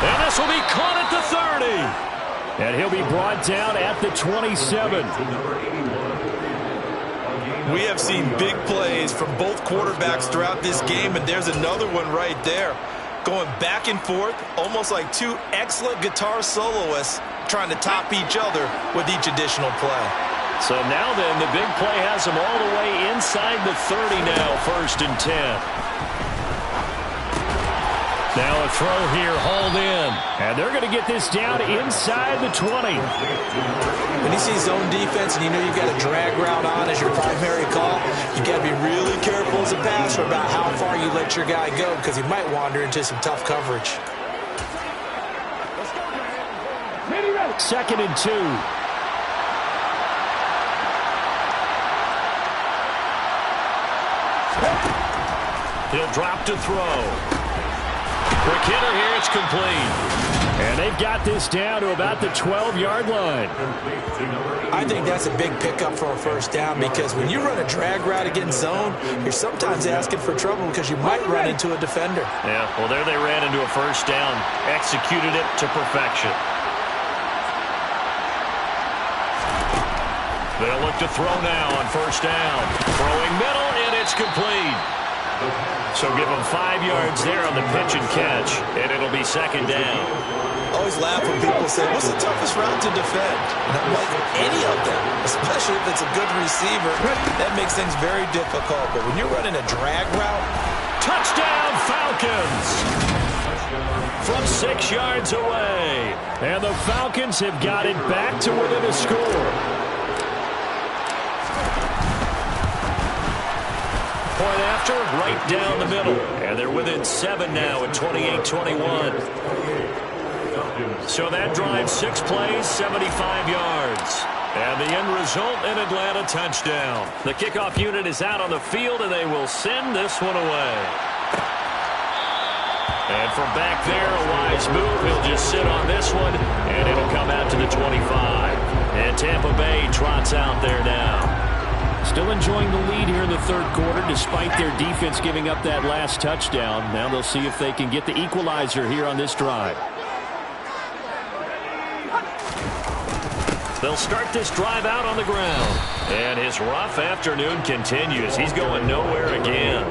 Speaker 2: And this will be caught at the 30. And he'll be brought down at the 27.
Speaker 3: We have seen big plays from both quarterbacks throughout this game, and there's another one right there. Going back and forth, almost like 2 excellent guitar soloists trying to top each other with each additional play.
Speaker 2: So now then, the big play has them all the way inside the 30 now, 1st and 10. Now a throw here, hauled in. And they're going to get this down inside the 20.
Speaker 3: When you see zone defense and you know you've got a drag route on as your primary call, you got to be really careful as a passer about how far you let your guy go because he might wander into some tough coverage.
Speaker 2: 2nd and 2. He'll drop to throw. Quick hitter here, it's complete. And they've got this down to about the 12-yard line.
Speaker 3: I think that's a big pickup for a 1st down because when you run a drag route against zone, you're sometimes asking for trouble because you might run into a defender.
Speaker 2: Yeah, well, there they ran into a 1st down. Executed it to perfection. They'll look to throw now on 1st down. Throwing middle, and it's complete. So give them 5 yards there on the pitch and catch, and it'll be 2nd down.
Speaker 3: Always laugh when people say, what's the toughest route to defend? And I'm like, any of them, especially if it's a good receiver. That makes things very difficult. But when you're running a drag route,
Speaker 2: touchdown Falcons! From 6 yards away. And the Falcons have got it back to within a score. Point after, right down the middle. And they're within 7 now at 28-21. So that drive, 6 plays, 75 yards. And the end result, an Atlanta touchdown. The kickoff unit is out on the field, and they will send this one away. And from back there, a wise move. He'll just sit on this one, and it'll come out to the 25. And Tampa Bay trots out there now. Still enjoying the lead here in the third quarter, despite their defense giving up that last touchdown. Now they'll see if they can get the equalizer here on this drive. They'll start this drive out on the ground. And his rough afternoon continues. He's going nowhere again.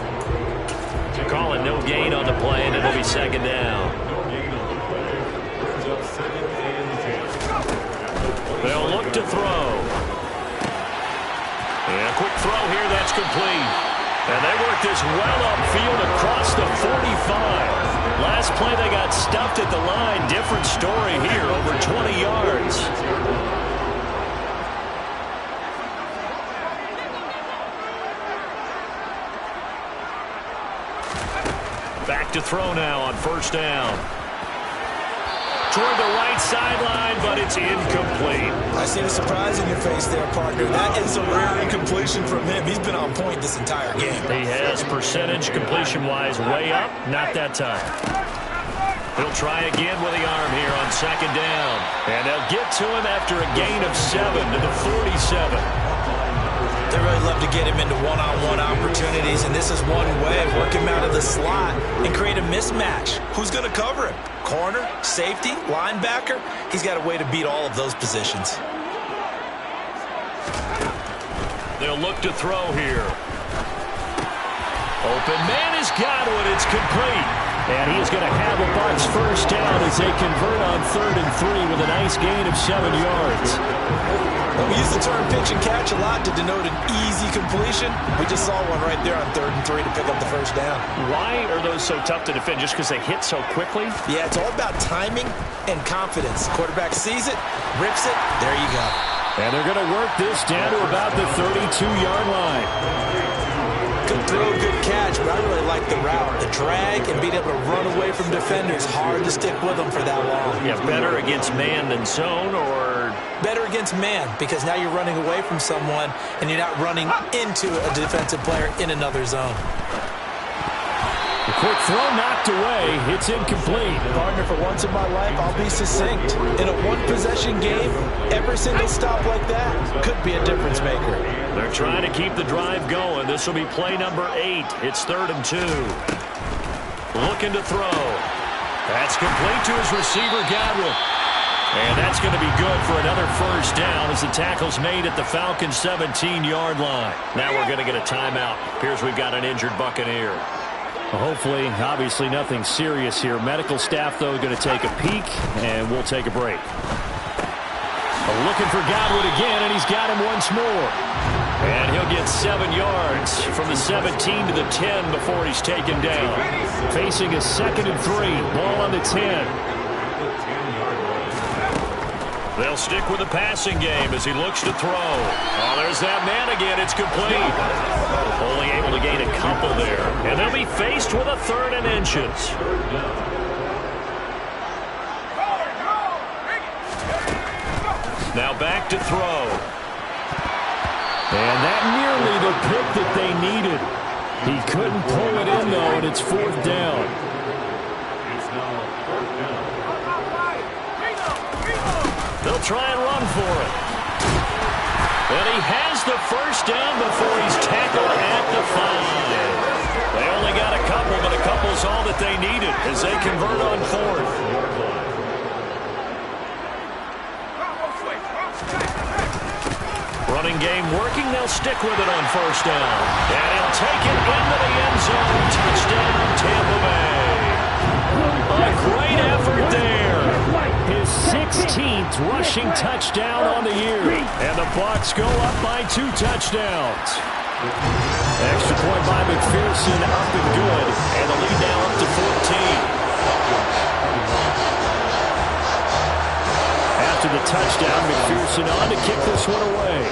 Speaker 2: Calling no gain on the play, and it'll be second down. They'll look to throw. And a quick throw here, that's complete. And they work this well upfield across the 45. Last play they got stuffed at the line. Different story here, over 20 yards. Back to throw now on first down. Toward the right sideline, but it's incomplete.
Speaker 3: I see the surprise in your face there, partner. That is a rare incompletion from him. He's been on point this entire game.
Speaker 2: He has percentage completion-wise way up. Not that time. He'll try again with the arm here on second down. And they'll get to him after a gain of 7 to the 47.
Speaker 3: They really love to get him into one-on-one opportunities, and this is one way. Work him out of the slot and create a mismatch. Who's going to cover him? Corner, safety, linebacker? He's got a way to beat all of those positions.
Speaker 2: They'll look to throw here. Open man is Godwin. It's complete. And he is going to have a Bucs first down as they convert on 3rd and 3 with a nice gain of 7 yards.
Speaker 3: Well, we use the term pitch and catch a lot to denote an easy completion. We just saw one right there on 3rd and 3 to pick up the first down.
Speaker 2: Why are those so tough to defend? Just because they hit so quickly?
Speaker 3: Yeah, it's all about timing and confidence. Quarterback sees it, rips it, there you go.
Speaker 2: And they're going to work this down to about the 32-yard line.
Speaker 3: Good throw, good catch, but I really like the route. The drag and being able to run away from defenders. Hard to stick with them for that long.
Speaker 2: Yeah, better against man than zone, or?
Speaker 3: Better against man, because now you're running away from someone and you're not running into a defensive player in another zone.
Speaker 2: A quick throw knocked away. It's incomplete.
Speaker 3: Partner, for once in my life, I'll be succinct. In a one-possession game, every single stop like that could be a difference maker.
Speaker 2: They're trying to keep the drive going. This will be play number 8. It's 3rd and 2. Looking to throw. That's complete to his receiver, Godwin. And that's going to be good for another first down as the tackle's made at the Falcons' 17-yard line. Now we're going to get a timeout. Appears we've got an injured Buccaneer. Hopefully, obviously nothing serious here. Medical staff, though, going to take a peek, and we'll take a break. Looking for Godwin again, and he's got him once more. And he'll get 7 yards from the 17 to the 10 before he's taken down. Facing a 2nd and 3. Ball on the 10. They'll stick with the passing game as he looks to throw. Oh, there's that man again. It's complete. Only able to gain a couple there. And they'll be faced with a 3rd and inches. Now back to throw. And that nearly the pick that they needed. He couldn't pull it in, though, and it's 4th down. They'll try and run for it. And he has the first down before he's tackled at the 5. They only got a couple, but a couple's all that they needed as they convert on 4th. Running game working. They'll stick with it on first down. And he'll take it into the end zone. Touchdown, Tampa Bay. A great effort there. His 16th rushing touchdown on the year. And the Bucs go up by 2 touchdowns. Extra point by McPherson, up and good. And the lead now up to 14. After the touchdown, McPherson on to kick this one away.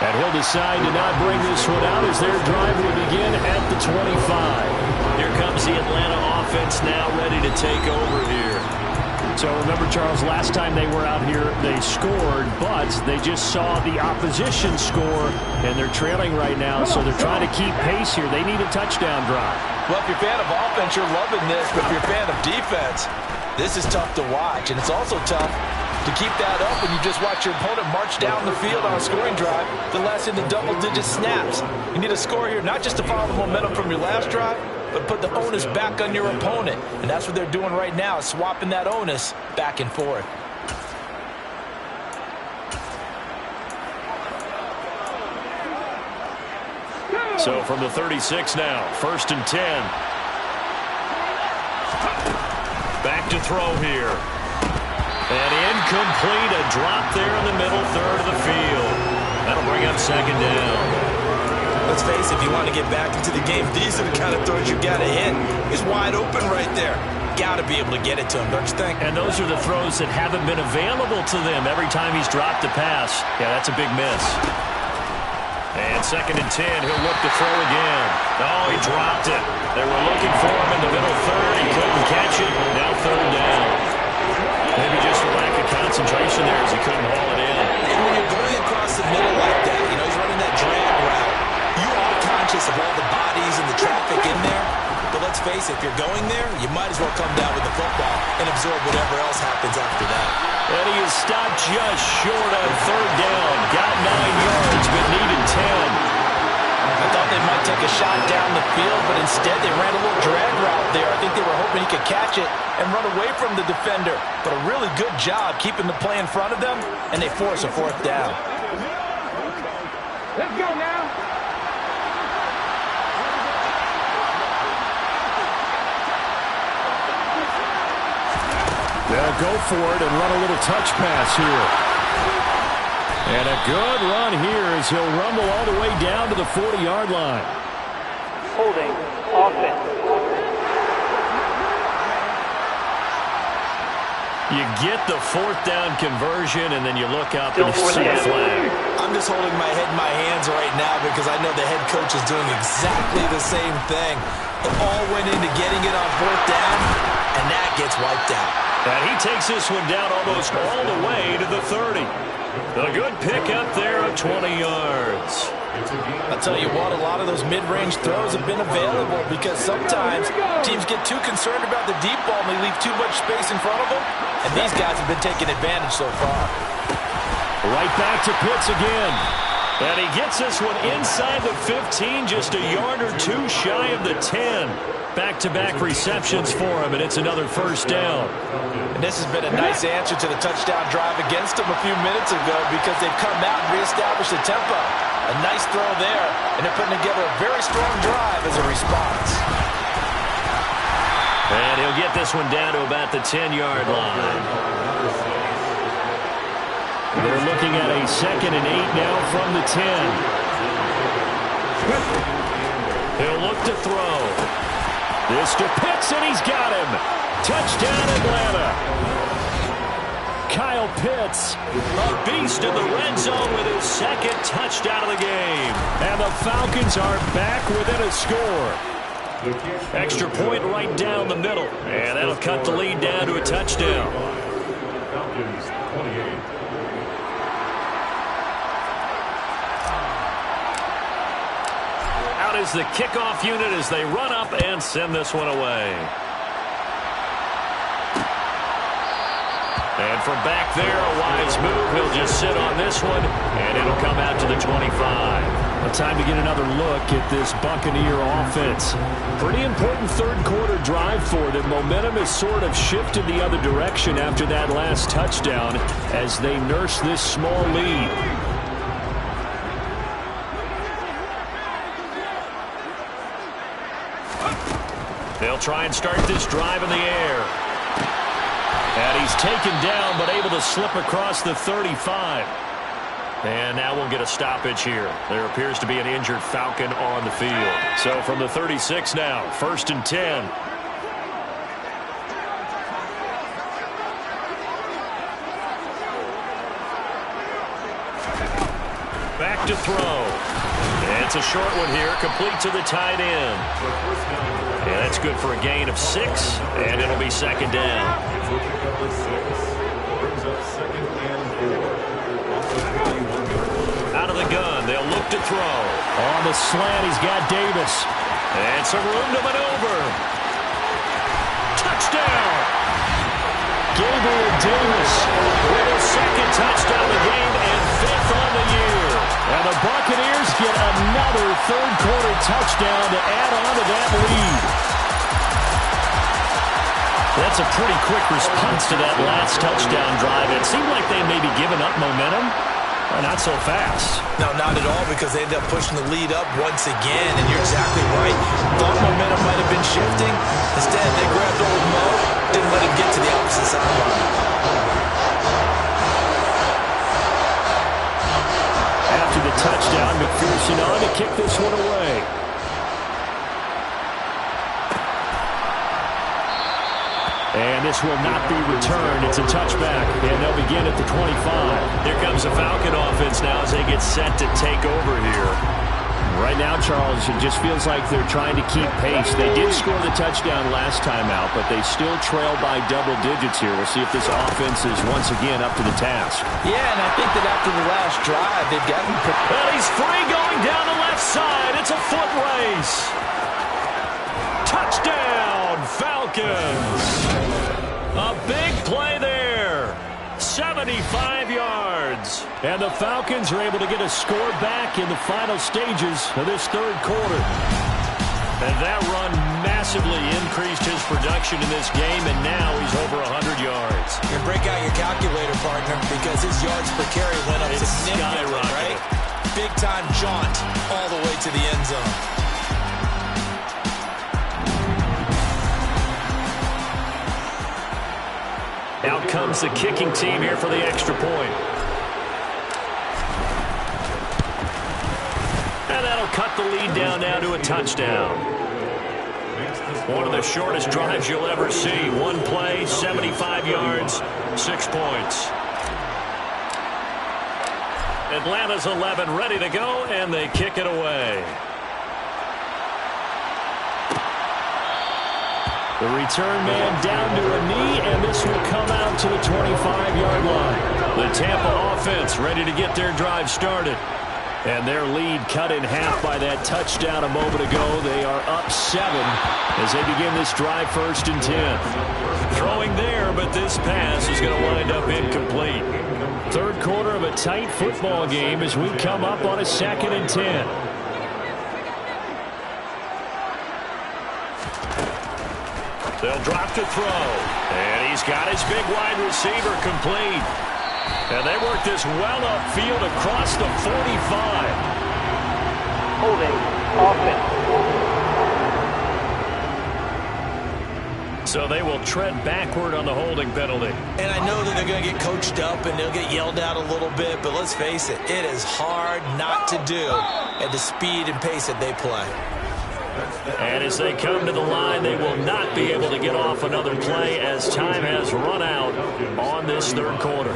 Speaker 2: And he'll decide to not bring this one out as their drive will begin at the 25. Here comes the Atlanta offense now ready to take over here. So remember, Charles, last time they were out here, they scored, but they just saw the opposition score, and they're trailing right now, so they're trying to keep pace here. They need a touchdown drive.
Speaker 4: Well, if you're a fan of offense, you're loving this, but if you're a fan of defense, this is tough to watch, and it's also tough to keep that up when you just watch your opponent march down the field on a scoring drive the last into double-digit snaps. You need a score here, not just to follow the momentum from your last drive, but put the onus back on your opponent. And that's what they're doing right now, swapping that onus back and forth.
Speaker 2: So from the 36 now, 1st and 10. Back to throw here. And incomplete, a drop there in the middle third of the field. That'll bring up 2nd down.
Speaker 3: Let's face it, if you want to get back into the game, these are the kind of throws you got to hit. He's wide open right there. Got to be able to get it to him, don't you think?
Speaker 2: And those are the throws that haven't been available to them every time he's dropped a pass. Yeah, that's a big miss. And 2nd and 10, he'll look to throw again. Oh, he dropped it. They were looking for him in the middle third. He couldn't catch it. Now 3rd down. Maybe just a lack of concentration there as he couldn't haul it in.
Speaker 3: And when you're going across the middle like that, you know, he's running that drag route. You are conscious of all the bodies and the traffic in there. But let's face it, if you're going there, you might as well come down with the football and absorb whatever else happens after that.
Speaker 2: And he is stopped just short on 3rd down. Got 9 yards, but needed 10.
Speaker 4: I thought they might take a shot down the field, but instead they ran a little drag route there. I think they were hoping he could catch it and run away from the defender. But a really good job keeping the play in front of them, and they force a 4th down.
Speaker 6: Let's go now.
Speaker 2: They'll go for it and run a little touch pass here. And a good run here as he'll rumble all the way down to the 40-yard line.
Speaker 7: Holding offense.
Speaker 2: You get the 4th down conversion, and then you look up and you see a flag.
Speaker 3: I'm just holding my head in my hands right now because I know the head coach is doing exactly the same thing. It all went into getting it on 4th down, and that gets wiped out.
Speaker 2: And he takes this one down almost all the way to the 30. A good pickup there of 20 yards.
Speaker 4: I'll tell you what, a lot of those mid-range throws have been available because sometimes teams get too concerned about the deep ball and they leave too much space in front of them, and these guys have been taking advantage so far.
Speaker 2: Right back to Pitts again. And he gets this one inside the 15, just a yard or two shy of the 10. Back-to-back receptions for him, and it's another 1st down.
Speaker 4: And this has been a nice answer to the touchdown drive against them a few minutes ago because they've come out and reestablished the tempo. A nice throw there, and they're putting together a very strong drive as a response.
Speaker 2: And he'll get this one down to about the 10-yard line. They're looking at a 2nd and 8 now from the 10. He'll look to throw. This to Pitts, and he's got him. Touchdown, Atlanta. Kyle Pitts, a beast in the red zone with his 2nd touchdown of the game. And the Falcons are back within a score. Extra point right down the middle. And that'll cut the lead down to a touchdown.
Speaker 5: Falcons 28.
Speaker 2: Out is the kickoff unit as they run up and send this one away. And from back there, a wise move. He'll just sit on this one, and it'll come out to the 25. Well, time to get another look at this Buccaneer offense. Pretty important 3rd quarter drive for them. Momentum has sort of shifted the other direction after that last touchdown as they nurse this small lead. They'll try and start this drive in the air. And he's taken down, but able to slip across the 35. And now we'll get a stoppage here. There appears to be an injured Falcon on the field. So from the 36 now, 1st and 10. Back to throw. And it's a short one here, complete to the tight end. And That's good for a gain of 6, and it'll be second down.
Speaker 5: Switching number 6 brings up second and 4.
Speaker 2: Out of the gun, they'll look to throw. On the slant, he's got Davis. And some room to maneuver. Touchdown! Gabriel Davis with his second touchdown of the game and 5th on the year. And the Buccaneers get another third-quarter touchdown to add on to that lead. That's a pretty quick response to that last touchdown drive. It seemed like they may be giving up momentum. Well, not so fast.
Speaker 3: No, not at all, because they ended up pushing the lead up once again, and you're exactly right. Thought momentum might have been shifting. Instead, they grabbed old Mo, didn't let him get to the opposite sideline.
Speaker 2: After the touchdown, McPherson on to kick this one away. And this will not be returned. It's a touchback, and they'll begin at the 25. Here comes the Falcon offense now as they get set to take over here. Right now, Charles, it just feels like they're trying to keep pace. They did score the touchdown last time out, but they still trail by double digits here. We'll see if this offense is once again up to the task.
Speaker 4: Yeah, and I think that after the last drive, they've gotten...
Speaker 2: Well, he's free going down the left side. It's a foot race. Touchdown, Falcons. A big play there. 75 yards. And the Falcons are able to get a score back in the final stages of this third quarter. And that run massively increased his production in this game, and now he's over 100 yards.
Speaker 3: And break out your calculator, partner, because his yards per carry went up significantly, right? Big-time jaunt all the way to the end zone.
Speaker 2: Out comes the kicking team here for the extra point. And that'll cut the lead down now to a touchdown. One of the shortest drives you'll ever see. One play, 75 yards, 6 points. Atlanta's 11 ready to go, and they kick it away. The return man down to a knee, and this will come out to the 25-yard line. The Tampa offense ready to get their drive started. And their lead cut in half by that touchdown a moment ago. They are up 7 as they begin this drive, 1st and 10. Throwing there, but this pass is going to wind up incomplete. Third quarter of a tight football game as we come up on a 2nd and 10. They'll drop to throw. And he's got his big wide receiver complete. And they work this well upfield across the 45.
Speaker 7: Holding offense.
Speaker 2: So they will tread backward on the holding penalty.
Speaker 3: And I know that they're going to get coached up and they'll get yelled at a little bit, but let's face it, it is hard not to do at the speed and pace that they play.
Speaker 2: And as they come to the line, they will not be able to get off another play as time has run out on this third quarter.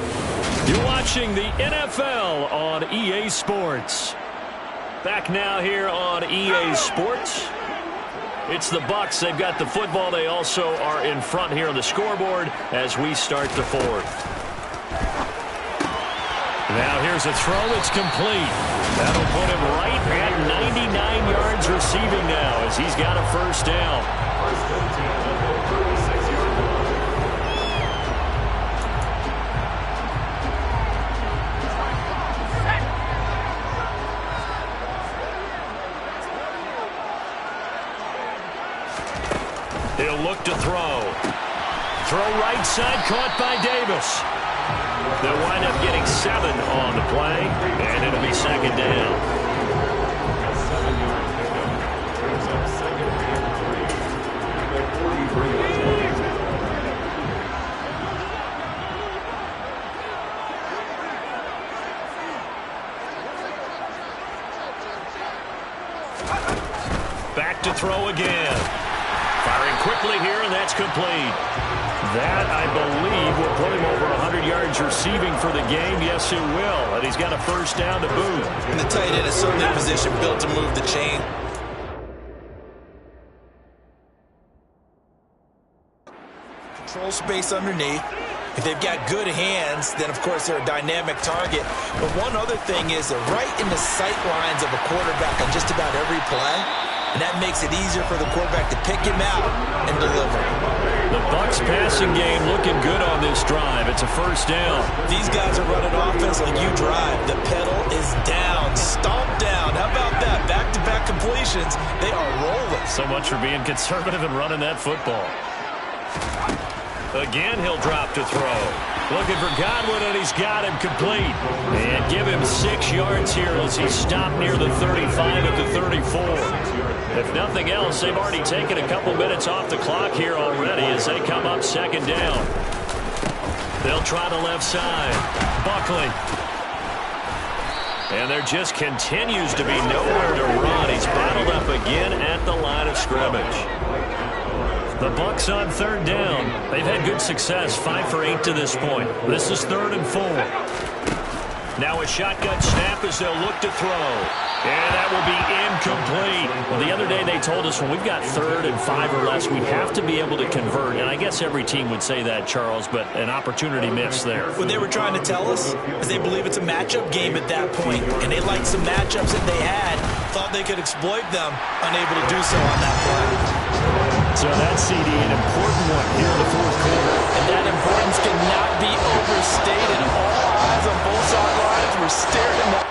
Speaker 2: You're watching the NFL on EA Sports. Back now here on EA Sports. It's the Bucs. They've got the football. They also are in front here on the scoreboard as we start the fourth. Now here's a throw. It's complete. That'll put him right at 99 yards receiving now as he's got a first down. He'll look to throw. Throw right side, caught by Davis. They'll wind up getting 7 on the play, and it'll be second down. Back to throw again. Firing quickly here, and that's complete. That, I believe, will put him over 100 yards receiving for the game. Yes, it will. And he's got a first down to boot.
Speaker 3: And the tight end is certainly in position built to move the chain. Control space underneath. If they've got good hands, then of course they're a dynamic target. But one other thing is they're right in the sight lines of a quarterback on just about every play. And that makes it easier for the quarterback to pick him out and deliver.
Speaker 2: The Bucs passing game looking good on this drive. It's a first down.
Speaker 3: These guys are running offense like you drive. The pedal is down, stomped down. How about that? Back-to-back completions. They are rolling.
Speaker 2: So much for being conservative and running that football. Again, he'll drop to throw. Looking for Godwin, and he's got him complete. And give him 6 yards here as he stopped near the 35 at the 34. If nothing else, they've already taken a couple minutes off the clock here already as they come up second down. They'll try the left side. Buckley. And there just continues to be nowhere to run. He's battled up again at the line of scrimmage. The Bucs on third down. They've had good success, 5 for 8 to this point. This is 3rd and 4. Now a shotgun snap as they'll look to throw. And that will be incomplete. Well, the other day they told us when we've got 3rd and 5 or less, we have to be able to convert. And I guess every team would say that, Charles, but an opportunity missed there.
Speaker 3: What they were trying to tell us is they believe it's a matchup game at that point, and they liked some matchups that they had, thought they could exploit them, unable to do so on that play.
Speaker 2: So that CD, an important one here in the 4th quarter.
Speaker 4: And that importance cannot be overstated. All eyes on both sidelines were staring at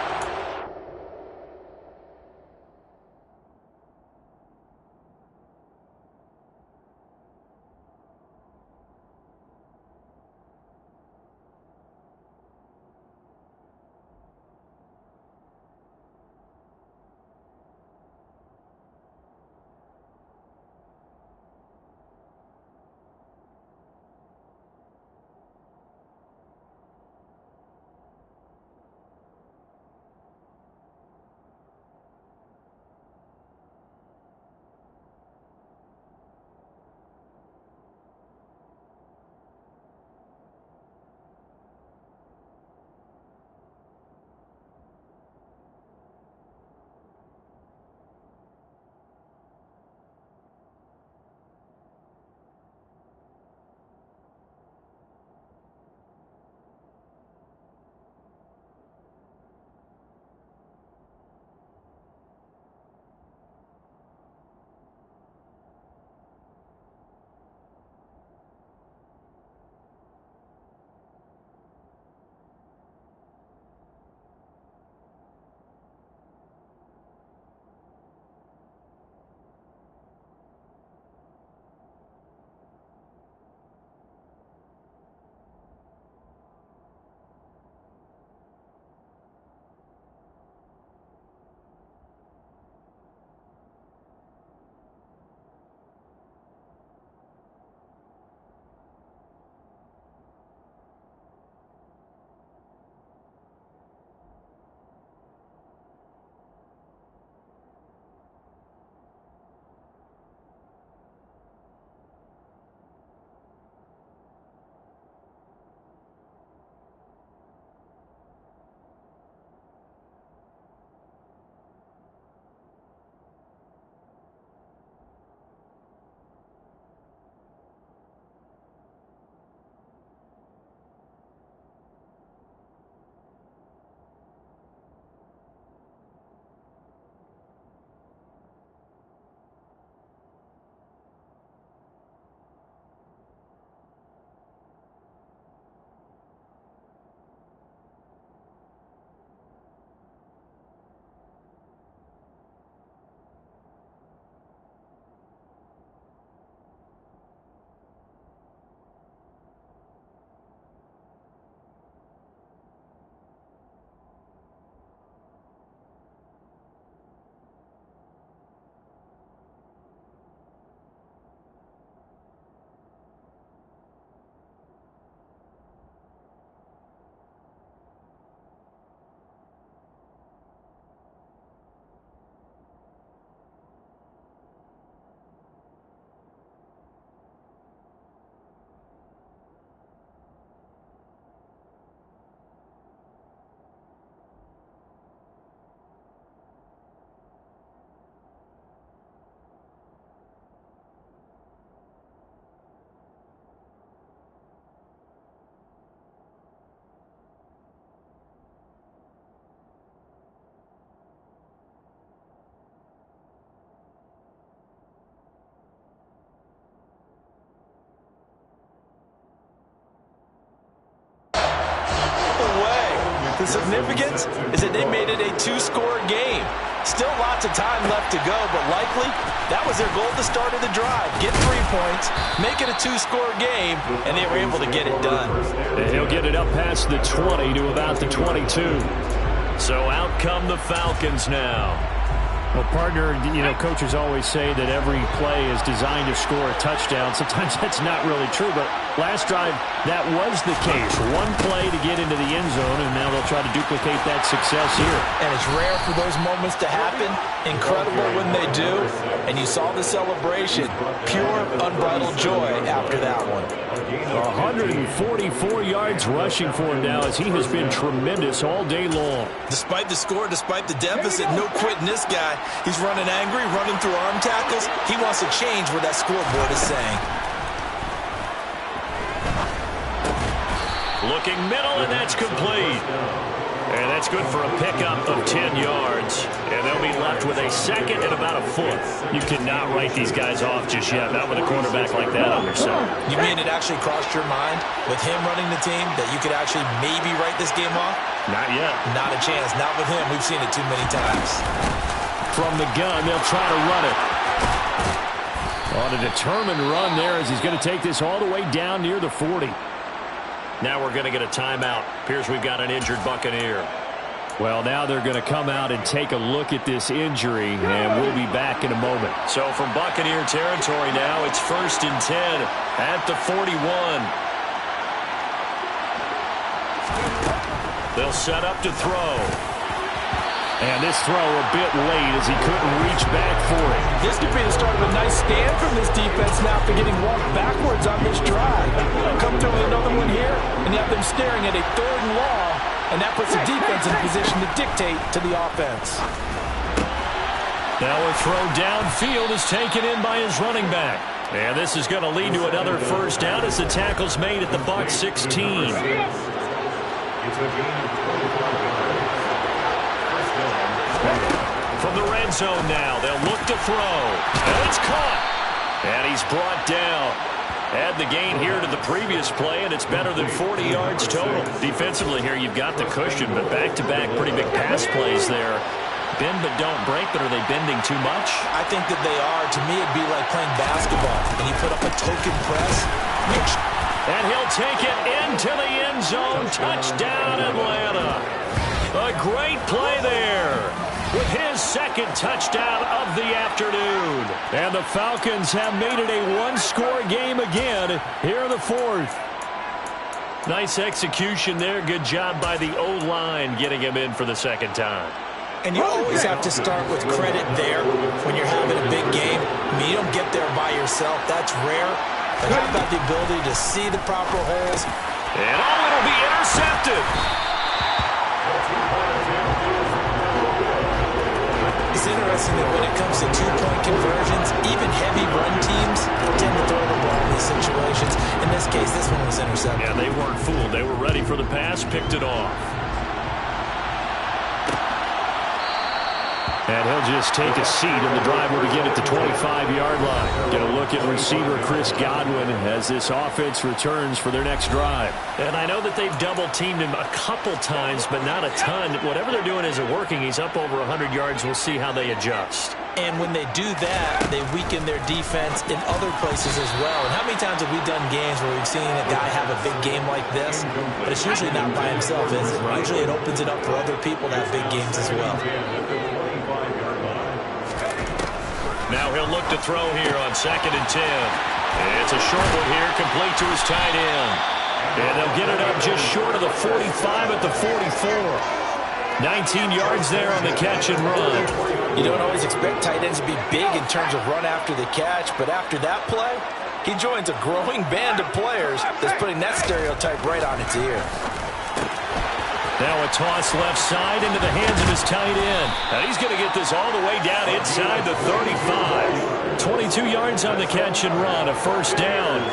Speaker 4: The significance is that they made it a two-score game. Still lots of time left to go, but likely that was their goal at the start of the drive. Get 3 points, make it a two-score game, and they were able to get it done.
Speaker 2: And he'll get it up past the 20 to about the 22. So out come the Falcons now.
Speaker 8: Well, partner, coaches always say that every play is designed to score a touchdown. Sometimes that's not really true, but last drive, that was the case. One play to get into the end zone, and now they'll try to duplicate that success here.
Speaker 4: And it's rare for those moments to happen. Incredible when they do. And you saw the celebration. Pure, unbridled joy after that one.
Speaker 2: 144 yards rushing for him now as he has been tremendous all day long.
Speaker 3: Despite the score, despite the deficit, no quitting this guy. He's running angry, running through arm tackles. He wants to change what that scoreboard is saying.
Speaker 2: Looking middle, and that's complete. And that's good for a pickup of 10 yards. And they'll be left with a second and about a foot. You cannot write these guys off just yet, not with a quarterback like that on your side.
Speaker 3: You mean it actually crossed your mind with him running the team that you could actually maybe write this game off?
Speaker 2: Not yet.
Speaker 3: Not a chance. Not with him. We've seen it too many times.
Speaker 2: From the gun, they'll try to run it. On a determined run there as he's going to take this all the way down near the 40. Now we're going to get a timeout. Appears we've got an injured Buccaneer. Well, now they're going to come out and take a look at this injury, and we'll be back in a moment. So from Buccaneer territory now, it's 1st and 10 at the 41. They'll set up to throw. And this throw a bit late as he couldn't reach back for it.
Speaker 4: This could be the start of a nice stand from this defense now after getting walked backwards on this drive. Come through with another one here, and you have them staring at a 3rd and long, and that puts the defense in a position to dictate to the offense.
Speaker 2: Now a throw downfield is taken in by his running back. And this is going to lead to another first down as the tackle's made at the Bucs 16. From the red zone now, they'll look to throw. And it's caught. And he's brought down. Add the gain here to the previous play, and it's better than 40 yards total. Defensively here, you've got the cushion, but back-to-back pretty big pass plays there. Bend but don't break, but are they bending too much?
Speaker 3: I think that they are. To me, it'd be like playing basketball, and you put up a token press.
Speaker 2: And he'll take it into the end zone. Touchdown, Atlanta. A great play there with his second touchdown of the afternoon. And the Falcons have made it a one-score game again here in the 4th. Nice execution there. Good job by the O-line getting him in for the second time.
Speaker 3: And you always have to start with credit there when you're having a big game. I mean, you don't get there by yourself. That's rare. But how about the ability to see the proper holes?
Speaker 2: And it'll be intercepted.
Speaker 3: It's interesting that when it comes to two-point conversions, even heavy run teams tend to throw the ball in these situations. In this case, this one was intercepted.
Speaker 2: Yeah, they weren't fooled. They were ready for the pass, picked it off. And he'll just take a seat, and the drive will begin at the 25-yard line. Get a look at receiver Chris Godwin as this offense returns for their next drive. And I know that they've double-teamed him a couple times, but not a ton. Whatever they're doing isn't working. He's up over 100 yards. We'll see how they adjust.
Speaker 3: And when they do that, they weaken their defense in other places as well. And how many times have we done games where we've seen a guy have a big game like this? But it's usually not by himself, is it? Usually it opens it up for other people to have big games as well.
Speaker 2: Now he'll look to throw here on 2nd and 10. It's a short one here, complete to his tight end. And they'll get it up just short of the 45 at the 44. 19 yards there on the catch and run.
Speaker 3: You don't always expect tight ends to be big in terms of run after the catch, but after that play, he joins a growing band of players that's putting that stereotype right on its ear.
Speaker 2: Now a toss left side into the hands of his tight end. Now he's going to get this all the way down inside the 35. 22 yards on the catch and run, a first down.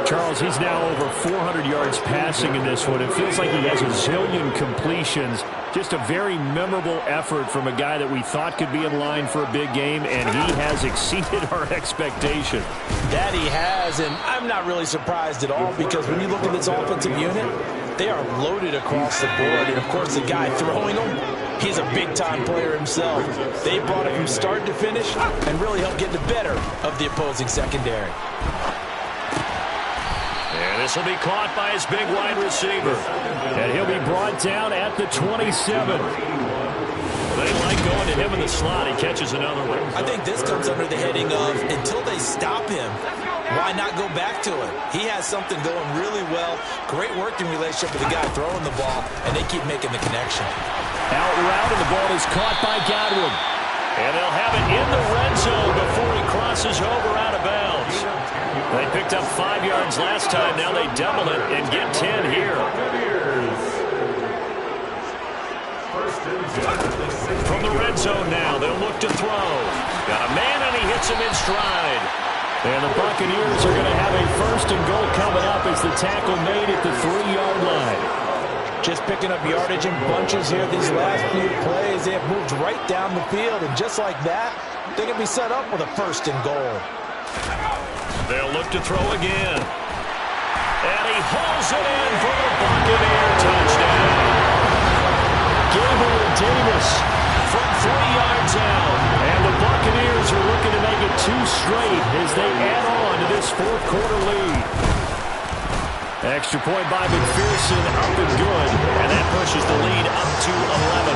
Speaker 2: Charles, he's now over 400 yards passing in this one. It feels like he has a zillion completions. Just a very memorable effort from a guy that we thought could be in line for a big game, and he has exceeded our expectation.
Speaker 4: That he has, and I'm not really surprised at all because when you look at this offensive unit, they are loaded across the board. And, of course, the guy throwing them, he's a big-time player himself. They brought it from start to finish and really helped get the better of the opposing secondary.
Speaker 2: And this will be caught by his big wide receiver. And he'll be brought down at the 27. They like going to him in the slot. He catches another one.
Speaker 4: I think this comes under the heading of until they stop him, why not go back to it? He has something going really well. Great working relationship with the guy throwing the ball, and they keep making the connection.
Speaker 2: Out route, and the ball is caught by Godwin. And they'll have it in the red zone before he crosses over out of bounds. They picked up 5 yards last time. Now they double it and get 10 here. From the red zone now, they'll look to throw. Got a man, and he hits him in stride. And the Buccaneers are going to have a 1st and goal coming up as the tackle made at the 3-yard line.
Speaker 4: Just picking up yardage in bunches here these last few plays. They have moved right down the field, and just like that, they're going to be set up with a 1st and goal.
Speaker 2: They'll look to throw again. And he hauls it in for the Buccaneer touchdown. Gabriel Davis from 3 yards out. And the Buccaneers are looking to make it 2 straight as they add on to this 4th quarter lead. Extra point by McPherson, up and good. And that pushes the lead up to 11.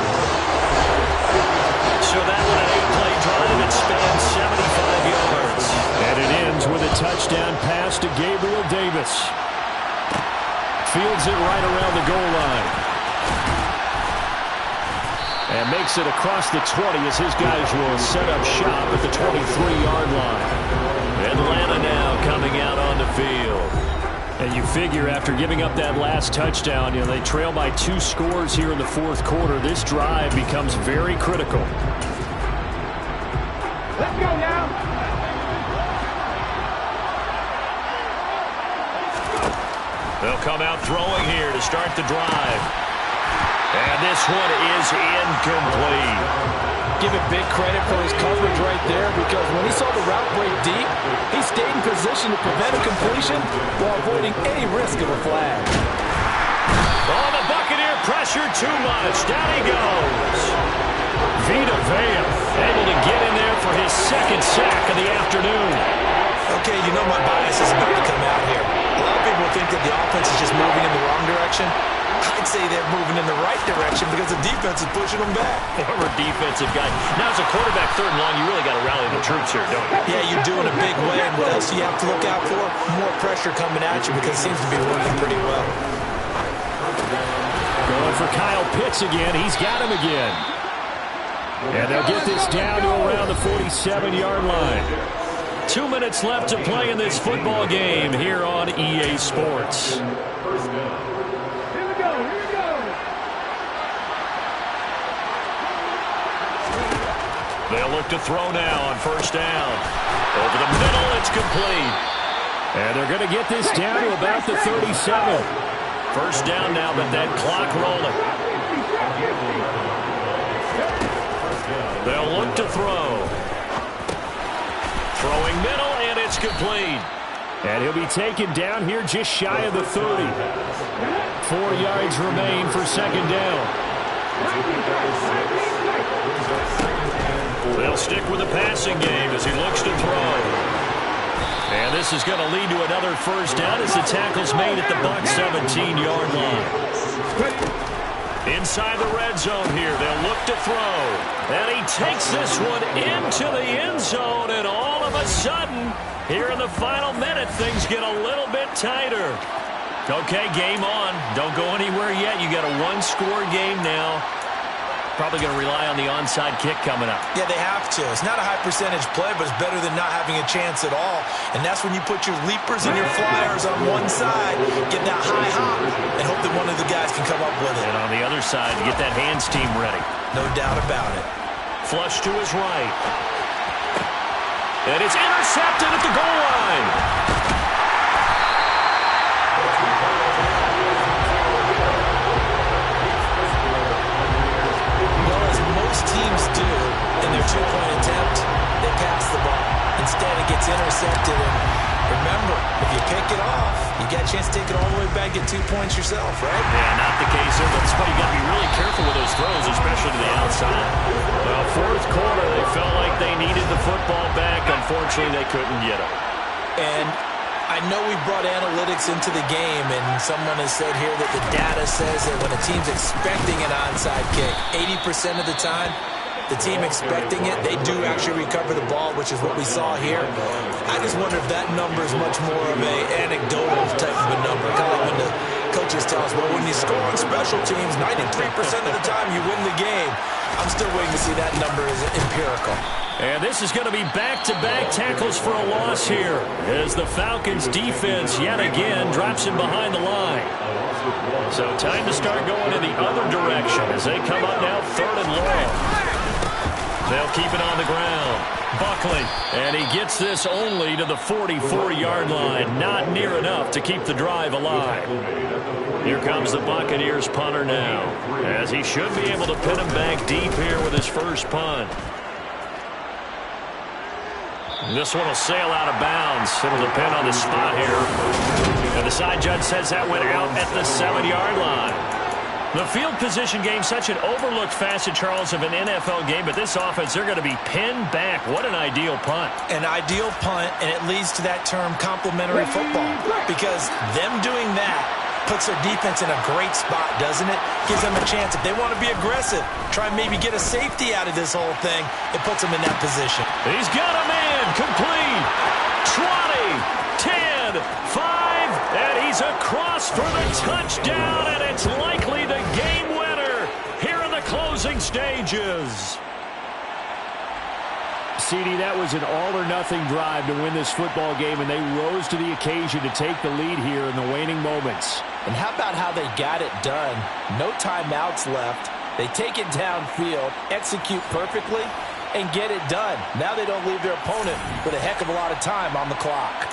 Speaker 2: So that one an 8-play drive. It spans 75 yards. And it ends with a touchdown pass to Gabriel Davis. Fields it right around the goal line. And makes it across the 20 as his guys will set up shop at the 23-yard line. Atlanta now coming out on the field. And you figure after giving up that last touchdown, they trail by 2 scores here in the 4th quarter. This drive becomes very critical.
Speaker 6: Let's go now.
Speaker 2: They'll come out throwing here to start the drive. And this one is incomplete.
Speaker 4: Give it big credit for his coverage right there, because when he saw the route break deep, he stayed in position to prevent a completion while avoiding any risk of a flag.
Speaker 2: Oh, the Buccaneer pressure too much. Down he goes. Vita Vea able to get in there for his 2nd sack of the afternoon.
Speaker 3: Okay, you know my bias is about to come out here. A lot of people think that the offense is just moving in the wrong direction. I'd say they're moving in the right direction because the defense is pushing them back.
Speaker 2: Former defensive guy. Now, as a quarterback, 3rd and long, you really got to rally the troops here, don't you?
Speaker 3: Yeah, you're doing a big way, and what else do you have to look out for? More pressure coming at you because it seems to be working pretty well.
Speaker 2: Going for Kyle Pitts again. He's got him again. And they'll get this down to around the 47-yard line. 2 minutes left to play in this football game here on EA Sports. They'll look to throw now on 1st down. Over the middle, it's complete. And they're going to get this down to about the 37. 1st down now, but that clock rolling. They'll look to throw. Throwing middle, and it's complete. And he'll be taken down here just shy of the 30. 4 yards remain for 2nd down. They'll stick with the passing game as he looks to throw. And this is going to lead to another 1st down as the tackle's made at the Bucs 17-yard line. Inside the red zone here, they'll look to throw. And he takes this one into the end zone, and all of a sudden, here in the final minute, things get a little bit tighter. Okay, game on. Don't go anywhere yet. You got a 1-score game now. Probably going to rely on the onside kick coming up.
Speaker 3: Yeah, they have to. It's not a high percentage play, but it's better than not having a chance at all. And that's when you put your leapers and your flyers on one side, get that high hop, and hope that one of the guys can come up with it.
Speaker 2: And on the other side, get that hands team ready.
Speaker 3: No doubt about it.
Speaker 2: Flush to his right. And it's intercepted at the goal line.
Speaker 3: Teams do in their 2-point attempt, they pass the ball. Instead, it gets intercepted. And remember, if you pick it off, you got a chance to take it all the way back, get 2 points yourself, right?
Speaker 2: Yeah, not the case there. That's why you got to be really careful with those throws, especially to the outside. Well, fourth quarter, they felt like they needed the football back. Unfortunately, they couldn't get it.
Speaker 3: And I know we brought analytics into the game, and someone has said here that the data says that when a team's expecting an onside kick, 80% of the time, the team expecting it, they do actually recover the ball, which is what we saw here. I just wonder if that number is much more of an anecdotal type of a number, kind of like when the coaches tell us, well, when you score on special teams, 93% of the time you win the game. I'm still waiting to see that number is empirical.
Speaker 2: And this is going to be back-to-back tackles for a loss here as the Falcons defense yet again drops him behind the line. So time to start going in the other direction as they come up now 3rd and long. They'll keep it on the ground. Buckley, and he gets this only to the 44-yard line. Not near enough to keep the drive alive. Here comes the Buccaneers punter now, as he should be able to pin him back deep here with his first punt. This one will sail out of bounds. It'll depend on the spot here. And the side judge says that went out at the 7-yard line. The field position game, such an overlooked facet, Charles, of an NFL game, but this offense, they're going to be pinned back. What an ideal punt.
Speaker 3: An ideal punt, and it leads to that term complementary football, because them doing that puts their defense in a great spot, doesn't it? Gives them a chance. If they want to be aggressive, try and maybe get a safety out of this whole thing, it puts them in that position.
Speaker 2: He's got a man, complete, 20, 10, 5, and he's across for the touchdown, and it's likely the game winner here in the closing stages.
Speaker 8: CD, that was an all-or-nothing drive to win this football game, and they rose to the occasion to take the lead here in the waning moments.
Speaker 3: And how about how they got it done? No timeouts left. They take it downfield, execute perfectly, and get it done. Now they don't leave their opponent with a heck of a lot of time on the clock.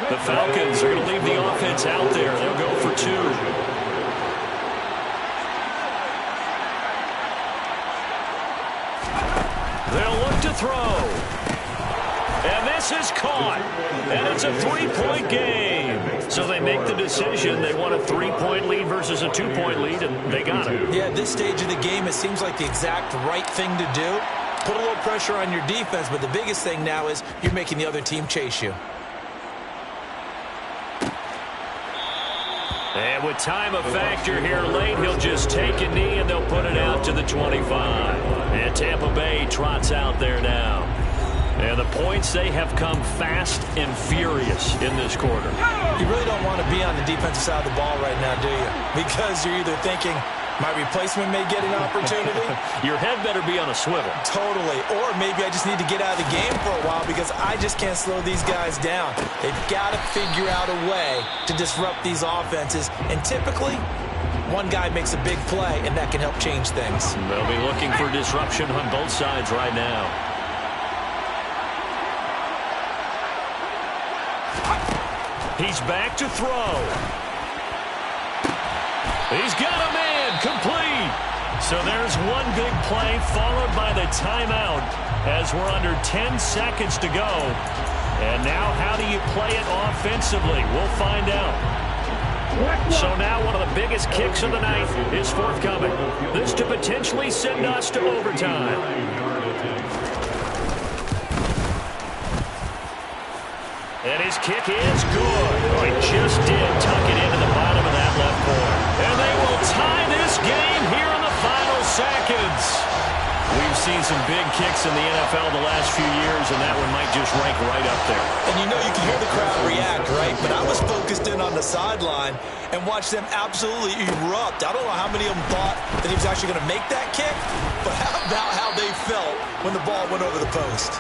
Speaker 2: The Falcons are going to leave the offense out there. They'll go for 2. They'll look to throw. And this is caught. And it's a 3-point game. So they make the decision. They want a 3-point lead versus a 2-point lead, and they got it.
Speaker 3: Yeah, at this stage of the game, it seems like the exact right thing to do. Put a little pressure on your defense, but the biggest thing now is you're making the other team chase you.
Speaker 2: And with time a factor here late, he'll just take a knee, and they'll put it out to the 25. And Tampa Bay trots out there now. And the points, they have come fast and furious in this quarter.
Speaker 3: You really don't want to be on the defensive side of the ball right now, do you? Because you're either thinking, my replacement may get an opportunity.
Speaker 2: Your head better be on a swivel.
Speaker 3: Totally. Or maybe I just need to get out of the game for a while because I just can't slow these guys down. They've got to figure out a way to disrupt these offenses. And typically, one guy makes a big play, and that can help change things.
Speaker 2: They'll be looking for disruption on both sides right now. He's back to throw. He's got a man, complete. So there's one big play followed by the timeout as we're under 10 seconds to go. And now how do you play it offensively? We'll find out. So now one of the biggest kicks of the night is forthcoming. This to potentially send us to overtime. And his kick is good. Oh, he just did tuck it into the bottom of that left corner. And they will tie this game here in the final seconds. We've seen some big kicks in the NFL the last few years, and that one might just rank right up there.
Speaker 3: And you know you can hear the crowd react, right? But I was focused in on the sideline and watched them absolutely erupt. I don't know how many of them thought that he was actually going to make that kick, but how about how they felt when the ball went over the post?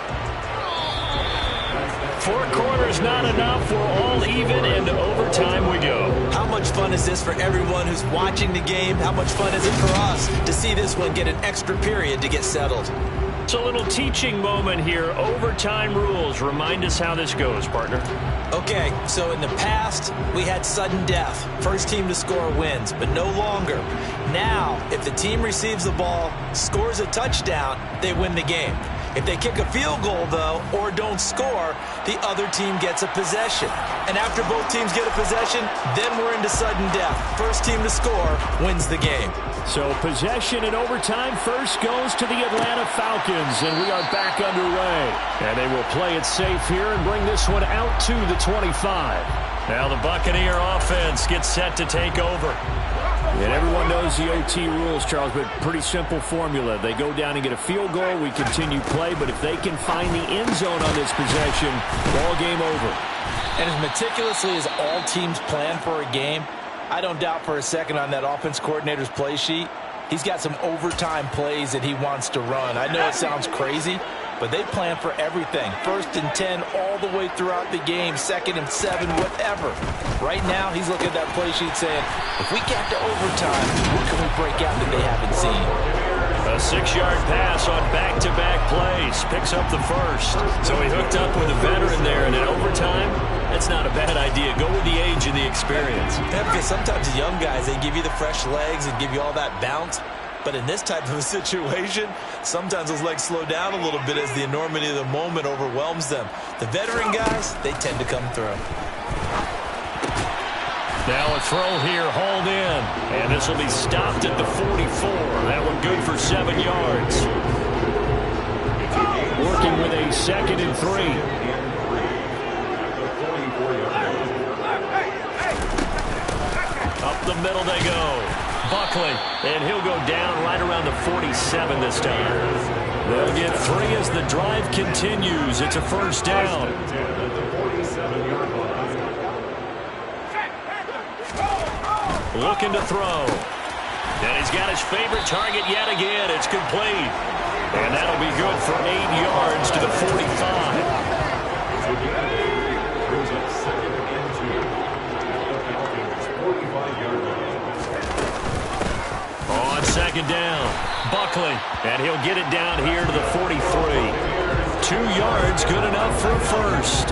Speaker 2: 4 quarters not enough. We're all even, and to overtime we go.
Speaker 3: How much fun is this for everyone who's watching the game? How much fun is it for us to see this one get an extra period to get settled?
Speaker 2: It's a little teaching moment here. Overtime rules. Remind us how this goes, partner.
Speaker 3: Okay, so in the past, we had sudden death. First team to score wins, but no longer. Now, if the team receives the ball, scores a touchdown, they win the game. If they kick a field goal, though, or don't score, the other team gets a possession. And after both teams get a possession, then we're into sudden death. First team to score wins the game.
Speaker 8: So possession in overtime first goes to the Atlanta Falcons, and we are back underway. And they will play it safe here and bring this one out to the 25.
Speaker 2: Now the Buccaneer offense gets set to take over.
Speaker 8: And everyone knows the OT rules, Charles, but pretty simple formula. They go down and get a field goal, we continue play, but if they can find the end zone on this possession, ball game over.
Speaker 4: And as meticulously as all teams plan for a game, I don't doubt for a second on that offense coordinator's play sheet, he's got some overtime plays that he wants to run. I know it sounds crazy, but they plan for everything. 1st and 10 all the way throughout the game, 2nd and 7, whatever. Right now, he's looking at that play sheet saying, if we get to overtime, what can we break out that they haven't seen?
Speaker 2: A 6-yard pass on back-to-back plays. Picks up the first. So he hooked up with a veteran there, and in overtime, that's not a bad idea. Go with the age and the experience.
Speaker 3: Yeah, because sometimes the young guys, they give you the fresh legs and give you all that bounce. But in this type of a situation, sometimes those legs slow down a little bit as the enormity of the moment overwhelms them. The veteran guys, they tend to come through.
Speaker 2: Now a throw here, hauled in. And this will be stopped at the 44. That one good for 7 yards.
Speaker 8: Working with a 2nd and 3.
Speaker 2: Up the middle they go. Buckley, and he'll go down right around the 47 this time. They'll get 3 as the drive continues. It's a first down. Looking to throw. And he's got his favorite target yet again. It's complete. And that'll be good for 8 yards to the 45. On 2nd down, Buckley, and he'll get it down here to the 43. 2 yards, good enough for a first.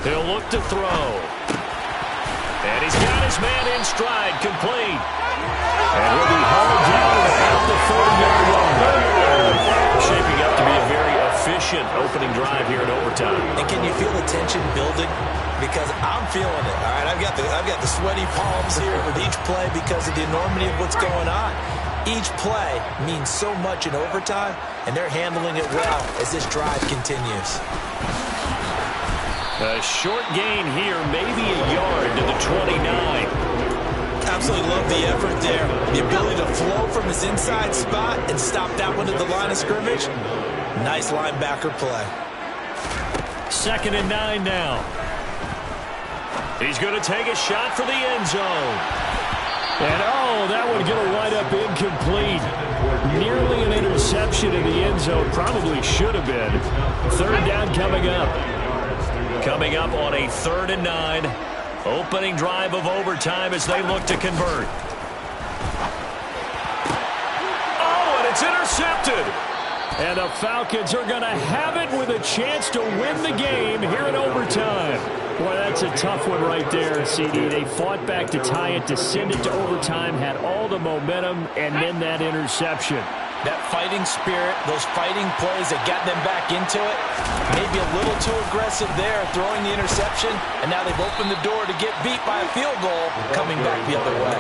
Speaker 2: He'll look to throw. And he's got his man in stride, complete. And he'll be hauled down at the 40-yard line. Shaping up to be a very efficient opening drive here in overtime.
Speaker 3: And can you feel the tension building? Because I'm feeling it. All right, I've got the sweaty palms here with each play because of the enormity of what's going on. Each play means so much in overtime, and they're handling it well as this drive continues.
Speaker 2: A short gain here, maybe a yard to the 29.
Speaker 3: Absolutely love the effort there. The ability to flow from his inside spot and stop that one at the line of scrimmage. Nice linebacker play.
Speaker 2: 2nd and 9 now. He's going to take a shot for the end zone.
Speaker 8: And, that would get a wide-up incomplete. Nearly an interception in the end zone. Probably should have been. 3rd down coming up.
Speaker 2: Coming up on a 3rd and 9. Opening drive of overtime as they look to convert. And it's intercepted.
Speaker 8: And the Falcons are going to have it with a chance to win the game here in overtime. Boy, that's a tough one right there, CD. They fought back to tie it, to send it to overtime, had all the momentum, and then that interception.
Speaker 4: That fighting spirit, those fighting plays that got them back into it, maybe a little too aggressive there, throwing the interception, and now they've opened the door to get beat by a field goal, coming back the other way.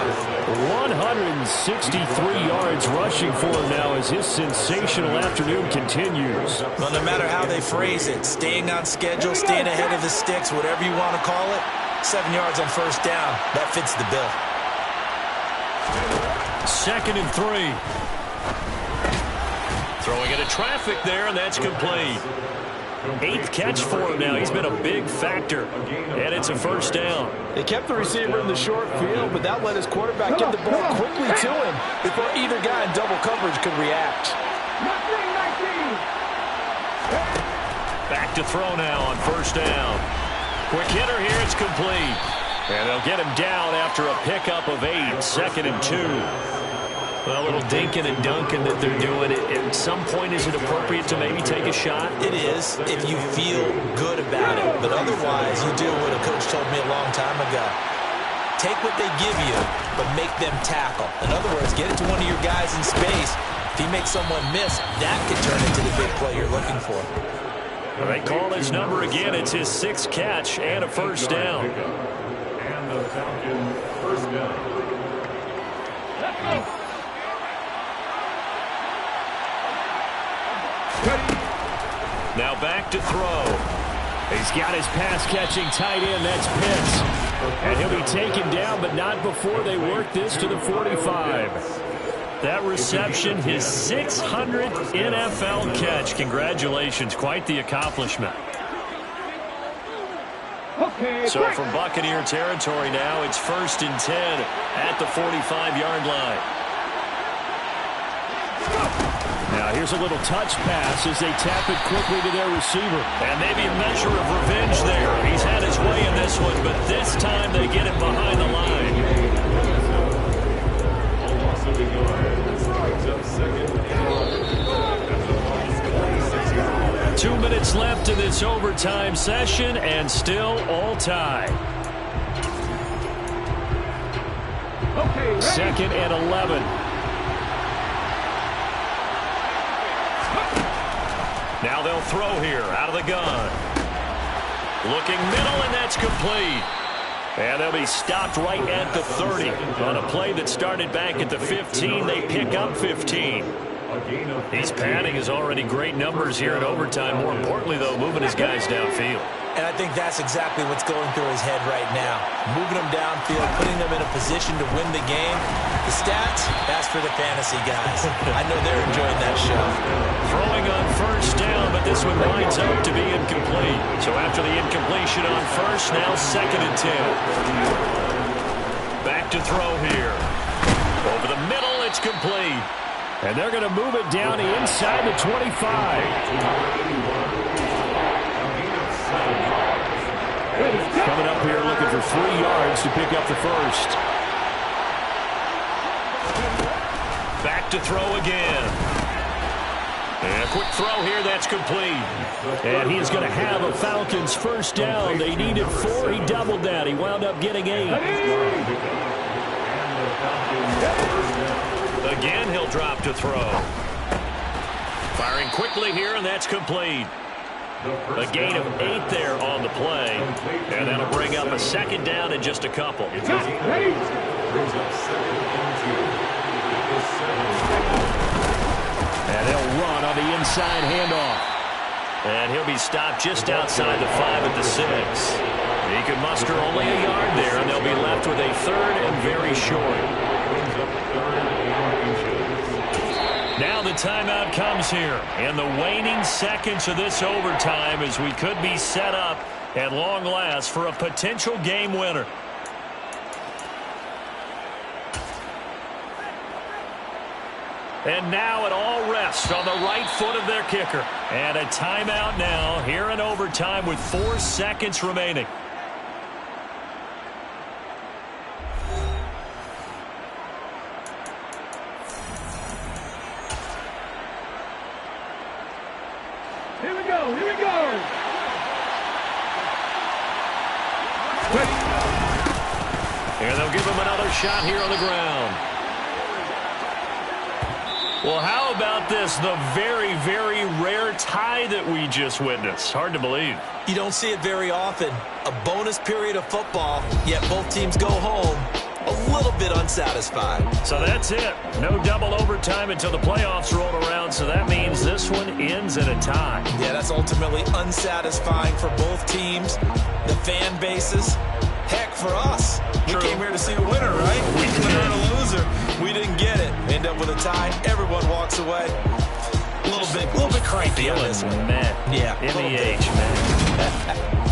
Speaker 8: 163 yards rushing for him now as his sensational afternoon continues.
Speaker 3: Well, no matter how they phrase it, staying on schedule, staying ahead of the sticks, whatever you want to call it, 7 yards on 1st down, that fits the bill.
Speaker 2: 2nd and 3. Throwing into traffic there, and that's complete. 8th catch for him now. He's been a big factor, and it's a first down.
Speaker 4: They kept the receiver in the short field, but that let his quarterback get the ball quickly to him before either guy in double coverage could react.
Speaker 2: Back to throw now on 1st down. Quick hitter here, it's complete. And they'll get him down after a pickup of 8, 2nd and 2. Well, a little dinking and dunking that they're doing. At some point, is it appropriate to maybe take a shot?
Speaker 3: It is, if you feel good about it. But otherwise, you do what a coach told me a long time ago. take what they give you, but make them tackle. In other words, get it to one of your guys in space. If he makes someone miss, that could turn into the big play you're looking for.
Speaker 2: They call his number again. It's his 6th catch and a first down.
Speaker 5: And the Falcons first down.
Speaker 6: Let's go.
Speaker 2: Now back to throw.
Speaker 8: He's got his pass-catching tight end. That's Pitts. And he'll be taken down, but not before they work this to the 45.
Speaker 2: That reception, his 600th NFL catch. Congratulations. Quite the accomplishment. So from Buccaneer territory now, it's 1st and 10 at the 45-yard line.
Speaker 8: Now here's a little touch pass as they tap it quickly to their receiver.
Speaker 2: And maybe a measure of revenge there. He's had his way in this one, but this time they get it behind the line.
Speaker 5: Loss of the yard. Brings up second and
Speaker 2: 2 minutes left in this overtime session, and still all tied.
Speaker 6: Okay,
Speaker 8: 2nd and 11.
Speaker 2: Now they'll throw here out of the gun. Looking middle, and that's complete. And they'll be stopped right at the 30. On a play that started back at the 15, they pick up 15. He's padding his already great numbers here in overtime. More importantly, though, moving his guys downfield.
Speaker 3: And I think that's exactly what's going through his head right now. Moving them downfield, putting them in a position to win the game. The stats, that's for the fantasy guys. I know they're enjoying that show.
Speaker 2: Throwing on first down, but this one winds up to be incomplete. So after the incompletion on first, now 2nd and 10. Back to throw here. Over the middle, it's complete.
Speaker 8: And they're going to move it down inside the 25. Coming up here looking for 3 yards to pick up the first.
Speaker 2: Back to throw again. And a quick throw here, that's complete.
Speaker 8: And he's going to have a Falcons first down. They needed 4. He doubled that. He wound up getting 8.
Speaker 2: Again, he'll drop to throw. Firing quickly here, and that's complete. A gain of 8 there on the play. And that'll bring up a 2nd down in just a couple.
Speaker 5: Brings up 2nd and 2.
Speaker 8: And they'll run on the inside handoff.
Speaker 2: And he'll be stopped just outside the 5 at the 6. He can muster only a yard there, and they'll be left with a 3rd and very short. Now the timeout comes here, and the waning seconds of this overtime as we could be set up at long last for a potential game winner. And now it all rests on the right foot of their kicker. And a timeout now here in overtime with 4 seconds remaining.
Speaker 6: Here we go. Here we go.
Speaker 2: And they'll give him another shot here on the ground. Well, how about this? The very, very rare tie that we just witnessed. Hard to believe.
Speaker 3: You don't see it very often. A bonus period of football, yet both teams go home a little bit unsatisfied.
Speaker 2: So that's it. No double overtime until the playoffs roll around, so that means this one ends in a tie.
Speaker 3: Yeah, that's ultimately unsatisfying for both teams, the fan bases. Heck, for us.
Speaker 2: True.
Speaker 3: We came here to see a winner, right? We winner and a loser. We didn't get it. End up with a tie. Everyone walks away. A little bit cranky on this one.
Speaker 2: Man.
Speaker 3: Yeah.
Speaker 2: MEH, man.